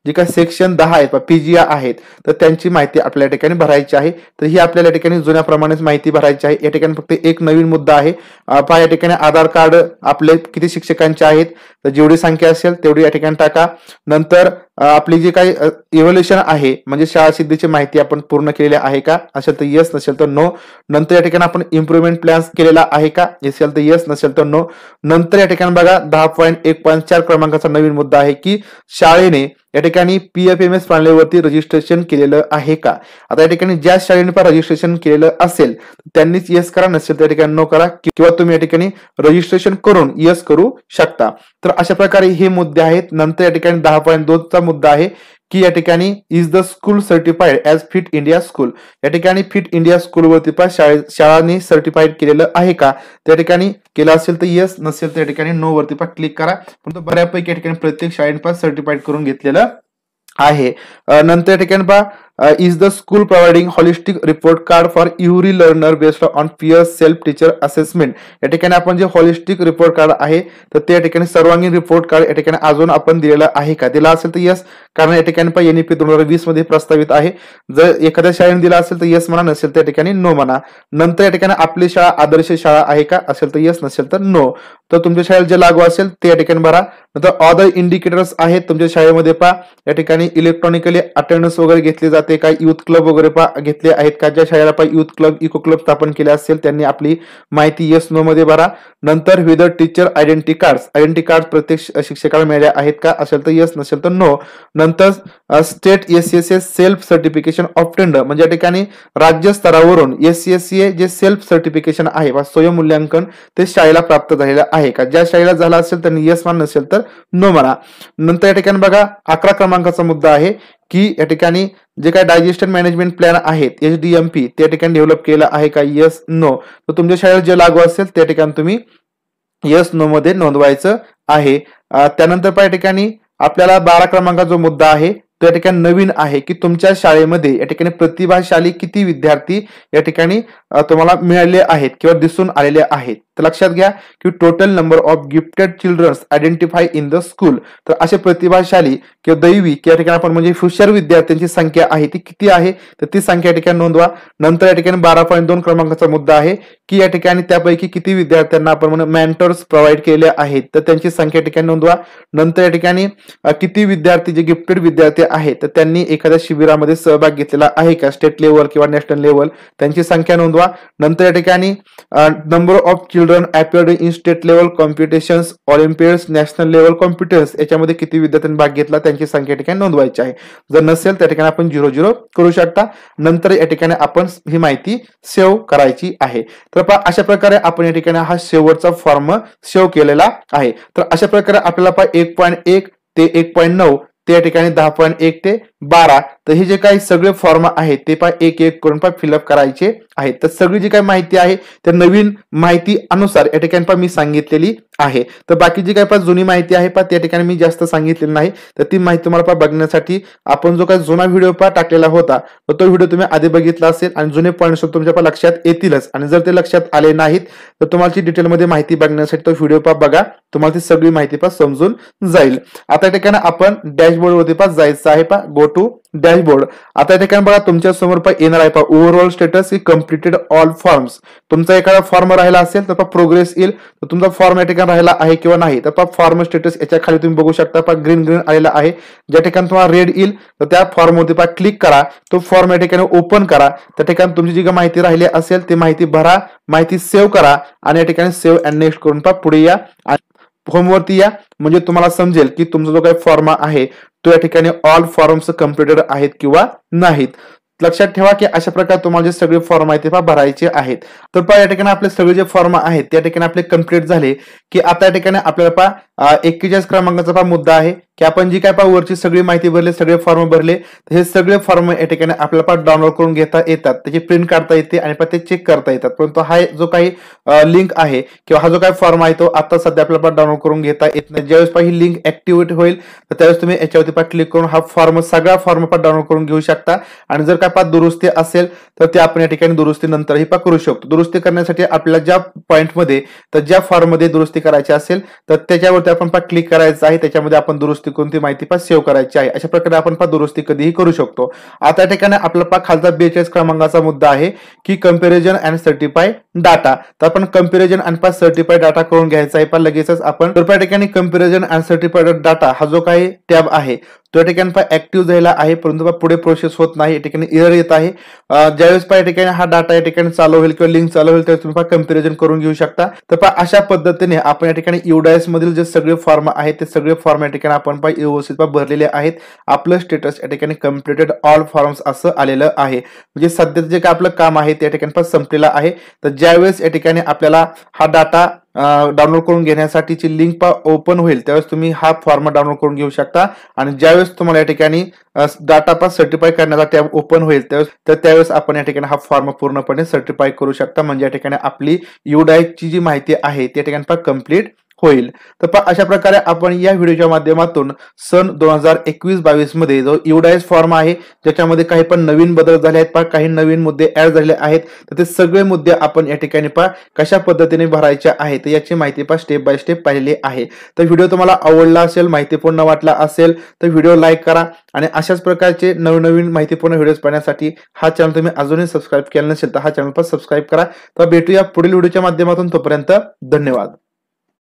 जे काही सेक्शन 10 आहेत PGA आहेत तर त्यांची माहिती आपल्या या ठिकाणी भरायची आहे. तर ही आपल्याला या ठिकाणी जुन्याप्रमाणेच माहिती भरायची आहे. या ठिकाणी फक्त एक नवीन मुद्दा आहे या ठिकाणी आधार कार्ड आपले किती शिक्षकांचे आहेत तर जेवढी संख्या असेल तेवढी या ठिकाणी टाका. नंतर आपली जी काही इव्हॅल्युएशन आहे म्हणजे शाळा सिद्धीची माहिती आपण पूर्ण केलेली आहे का असेल तर येस, नसेल तर नो. नंतर या ठिकाणी आपण इम्प्रुव्हमेंट प्लॅन केलेला आहे का असेल तर येस, नसेल तर नो. नंतर या ठिकाणी बघा 10.1.4 क्रमांकाचा नवीन मुद्दा आहे की शाळेने या ठिकाणी PFMS प्रणालीवरती रजिस्ट्रेशन केलेलं आहे का. आता या ठिकाणी ज्या शाळेने रजिस्ट्रेशन केलेलं असेल त्यांनीच येस करा, नसेल त्या ठिकाणी नो करा, किंवा तुम्ही या ठिकाणी रजिस्ट्रेशन करून येस करू शकता. तर अशा प्रकारे हे मुद्दे आहेत. नंतर या ठिकाणी 10.2चा मुद्दा आहे की या ठिकाणी is the school certified as fit India school. या ठिकाणी फिट इंडिया स्कूल वरती शाळांनी सर्टिफाईड केलेलं आहे का त्या ठिकाणी केलं असेल तर येस, नसेल त्या ठिकाणी नो वरती क्लिक करा. परंतु बऱ्यापैकी या ठिकाणी प्रत्येक शाळेने सर्टिफाईड करून घेतलेलं आहे. नंतर या ठिकाणी is the school providing holistic report card for every learner based on peer self teacher assessment. या ठिकाणी आपण जे हॉलिस्टिक रिपोर्ट कार्ड आहे तर ते या ठिकाणी सर्वांगीण रिपोर्ट कार्ड या ठिकाणी अजून आपण दिलेलं आहे का, दिला असेल तर येस, कारण या ठिकाणी NEP 2020 मध्ये प्रस्तावित आहे. जर एखाद्या शाळेने दिला असेल तर येस म्हणा, नसेल त्या ठिकाणी नो म्हणा. नंतर या ठिकाणी आपली शाळा आदर्श शाळा आहे का असेल तर येस, नसेल तर नो. तर तुमच्या शाळेला जे लागू असेल ते या ठिकाणी भरा. नंतर अदर इंडिकेटर्स आहेत तुमच्या शाळेमध्ये या ठिकाणी इलेक्ट्रॉनिकली अटेंडन्स वगैरे घेतली जाते का, युथ क्लब वगैरे घेतले आहेत का, ज्या शाळेला युथ क्लब इको क्लब स्थापन केले असेल त्यांनी आपली माहिती येस नो मध्ये भरा. नंतर विदर टीचर आयडेंटिटी कार्ड प्रत्येक शिक्षकाला मिळाले आहेत का असेल तर येस, नसेल तर नो. नंतर state SCSA self certification of tender म्हणजे या ठिकाणी राज्य स्तरावरून SCSA जे सेल्फ सर्टिफिकेशन आहे स्वयंमूल्यांकन ते शाळेला प्राप्त झालेलं आहे का, ज्या शाळेला झाला असेल त्यांनी येस म्हणा, नसेल तर नो म्हणा. नंतर या ठिकाणी बघा 11 क्रमांकाचा मुद्दा आहे की या ठिकाणी जे काही डायजेशन मॅनेजमेंट प्लॅन आहेत HDMP त्या ठिकाणी डेव्हलप केला आहे का, येस, नो. तर तुमच्या शाळेला जे लागू असेल त्या ठिकाणी तुम्ही येस नो मध्ये नोंदवायचं आहे. त्यानंतर या ठिकाणी आपल्याला 12 क्रमांकाचा जो मुद्दा आहे तो या ठिकाणी नवीन आहे की तुमच्या शाळेमध्ये या ठिकाणी प्रतिभाशाली किती विद्यार्थी या ठिकाणी तुम्हाला मिळाले आहेत किंवा दिसून आलेले आहेत. तर लक्षात घ्या की total number of gifted childrens identify in the school, तर असे प्रतिभाशाली किंवा दैवी या ठिकाणी आपण म्हणजे हुशार विद्यार्थ्यांची संख्या आहे ती किती आहे, तर ती संख्या या ठिकाणी नोंदवा. नंतर या ठिकाणी 12.2 क्रमांकाचा मुद्दा आहे की या ठिकाणी त्यापैकी किती विद्यार्थ्यांना आपण म्हणून मेंटर्स प्रोव्हाइड केले आहेत, तर त्यांची संख्या ठिकाणी नोंदवा. नंतर या ठिकाणी किती विद्यार्थी जे गिफ्टेड विद्यार्थी आहेत तर त्यांनी एखाद्या शिबिरामध्ये सहभाग घेतलेला आहे का, स्टेट लेवल किंवा नॅशनल लेवल, त्यांची संख्या नोंदवा. नंतर या ठिकाणी number of children appeared in state level competitions, olympiads, national level competitions याच्यामध्ये किती विद्यार्थ्यांनी भाग घेतला त्यांची संख्या या ठिकाणी नोंदवायची आहे. जर नसेल त्या ठिकाणी आपण 00 करू शकता. नंतर या ठिकाणी आपण ही माहिती सेव्ह करायची आहे. तर अशा प्रकारे आपण या ठिकाणी हा शेवटचा फॉर्म सेव्ह केलेला आहे. तर अशा प्रकारे आपल्याला 1.1 ते 1.9 ते या ठिकाणी 10.1 ते 12 तर हे जे काही सगळे फॉर्म आहेत ते एक एक करून फिलअप करायचे आहेत. तर सगळी जी काही माहिती आहे त्या नवीन माहिती अनुसार या ठिकाणी मी सांगितलेली आहे. तर बाकी जी काही जुनी माहिती आहे त्या ठिकाणी मी जास्त सांगितलेली नाही. तर ती माहिती तुम्हाला बघण्यासाठी आपण जो काही जुना व्हिडिओ टाकलेला होता तर तो व्हिडिओ तुम्ही आधी बघितला असेल आणि जुने पॉईंट्स तुमच्या लक्षात येतीलच. आणि जर ते लक्षात आले नाहीत तर तुम्हाला डिटेलमध्ये माहिती बघण्यासाठी तो व्हिडिओ बघा, तुम्हाला ती सगळी माहिती समजून जाईल. आता या ठिकाणी आपण डॅशबोर्ड वरती जायचं आहे. Go to dashboard. आता या ठिकाणी बघा तुमच्या समोर येणार आहे ओव्हरऑल स्टेटस ही कम्प्लिटेड ऑल फॉर्म्स. तुमचा एखादा फॉर्म राहिला असेल तर प्रोग्रेस येईल, तर तुमचा फॉर्म या ठिकाणी राहिला आहे किंवा नाही. तर फॉर्म स्टेटस याच्या खाली तुम्ही बघू शकता ग्रीन आलेला आहे. ज्या ठिकाणी तुम्हाला रेड येईल तर त्या फॉर्म वरती क्लिक करा, तो फॉर्म या ठिकाणी ओपन करा. त्या ठिकाणी तुमची जी माहिती राहिली असेल ती माहिती भरा, माहिती सेव्ह करा आणि या ठिकाणी सेव्ह अँड नेक्स्ट करून पुढे या होमवरती या. म्हणजे तुम्हाला समजेल की तुमचा जो काही फॉर्म आहे तो या ठिकाणी ऑल फॉर्म्स कम्प्लिटेड आहेत किंवा नाहीत. लक्षात ठेवा की अशा प्रकारे तुम्हाला जे सगळे फॉर्म आहेत ते भरायचे आहेत. तर या ठिकाणी आपले सगळे जे फॉर्म आहेत त्या ठिकाणी आपले कम्प्लीट झाले की आता या ठिकाणी आपल्याला 41 क्रमांकाचा मुद्दा आहे की आपण जी काय वरची सगळी माहिती भरली, सगळे फॉर्म भरले, तर हे सगळे फॉर्म या ठिकाणी आपल्याला डाउनलोड करून घेता येतात, त्याची प्रिंट काढता येते आणि ते चेक करता येतात. परंतु हा जो काही लिंक आहे किंवा हा जो काही फॉर्म आहे तो आता सध्या आपल्याला डाउनलोड करून घेता येत नाही. ज्यावेळेस ही लिंक ऍक्टिव्हेट होईल तर त्यावेळेस तुम्ही याच्यावरती क्लिक करून हा फॉर्म सगळा फॉर्म डाउनलोड करून घेऊ शकता. आणि जर काय दुरुस्ती असेल तर ते आपण या ठिकाणी दुरुस्ती नंतरही करू शकतो. दुरुस्ती करण्यासाठी आपल्याला ज्या पॉईंटमध्ये तर ज्या फॉर्म मध्ये दुरुस्ती करायची असेल तर त्याच्यावरती आपण क्लिक करायचं आहे, त्याच्यामध्ये आपण दुरुस्ती कोणती माहिती सेव्ह करायची आहे. अशा प्रकारे आपण दुरुस्ती कधीही करू शकतो. आता या ठिकाणी आपला खालचा 42 क्रमांकाचा मुद्दा आहे की कंपॅरिझन अँड सर्टिफाय डाटा. तर आपण कंपॅरिझन अँड सर्टिफाय डाटा करून घ्यायचा आहे. लगेचच आपण तर या ठिकाणी कंपॅरिझन अँड सर्टिफाइड डाटा हा जो काही टॅब आहे तो या ठिकाणी ऍक्टिव्ह झालेला आहे, परंतु पुढे प्रोसेस होत नाही. या ठिकाणी एरर येत आहे. ज्यावेळेस या ठिकाणी हा डाटा या ठिकाणी चालू होईल किंवा लिंक चालू होईल त्यावेळेस तुम्ही कंपॅरिझन करून घेऊ शकता. तर अशा पद्धतीने आपण या ठिकाणी UDIS मधील जे सगळे फॉर्म आहेत ते सगळे फॉर्म या ठिकाणी आपण व्यवस्थित भरलेले आहेत. आपलं स्टेटस या ठिकाणी कम्प्लिटेड ऑल फॉर्म्स असं आलेलं आहे. म्हणजे सध्याचं जे काय आपलं काम आहे ते या ठिकाणी संपलेलं आहे. तर ज्यावेळेस या ठिकाणी आपल्याला हा डाटा डाउनलोड करून घेण्यासाठीची लिंक ओपन होईल त्यावेळेस तुम्ही हा फॉर्म डाउनलोड करून घेऊ शकता. आणि ज्यावेळेस तुम्हाला या ठिकाणी डाटा सर्टिफाय करण्याचा टॅब ओपन होईल त्यावेळेस आपण या ठिकाणी हा फॉर्म पूर्णपणे सर्टिफाय करू शकता. म्हणजे या ठिकाणी आपली UDIS ची जी माहिती आहे त्या ठिकाणी कम्प्लीट होईल. तर अशा प्रकारे आपण या व्हिडिओच्या माध्यमातून सन 2021-22 मध्ये जो UDIS फॉर्म आहे ज्याच्यामध्ये काही नवीन बदल झाले आहेत, काही नवीन मुद्दे ऍड झालेले आहेत, तर ते सगळे मुद्दे आपण या ठिकाणी कशा पद्धतीने भरायचे आहेत याची माहिती स्टेप बाय स्टेप पाहिली आहे. तर व्हिडिओ तुम्हाला आवडला असेल, माहितीपूर्ण वाटला असेल तर व्हिडिओ लाईक करा आणि अशाच प्रकारचे नवनवीन माहितीपूर्ण व्हिडिओज पाहण्यासाठी हा चॅनल तुम्ही अजूनही सबस्क्राईब केला नसेल तर हा चॅनल सबस्क्राईब करा. तर भेटूया पुढील व्हिडिओच्या माध्यमातून. तोपर्यंत धन्यवाद.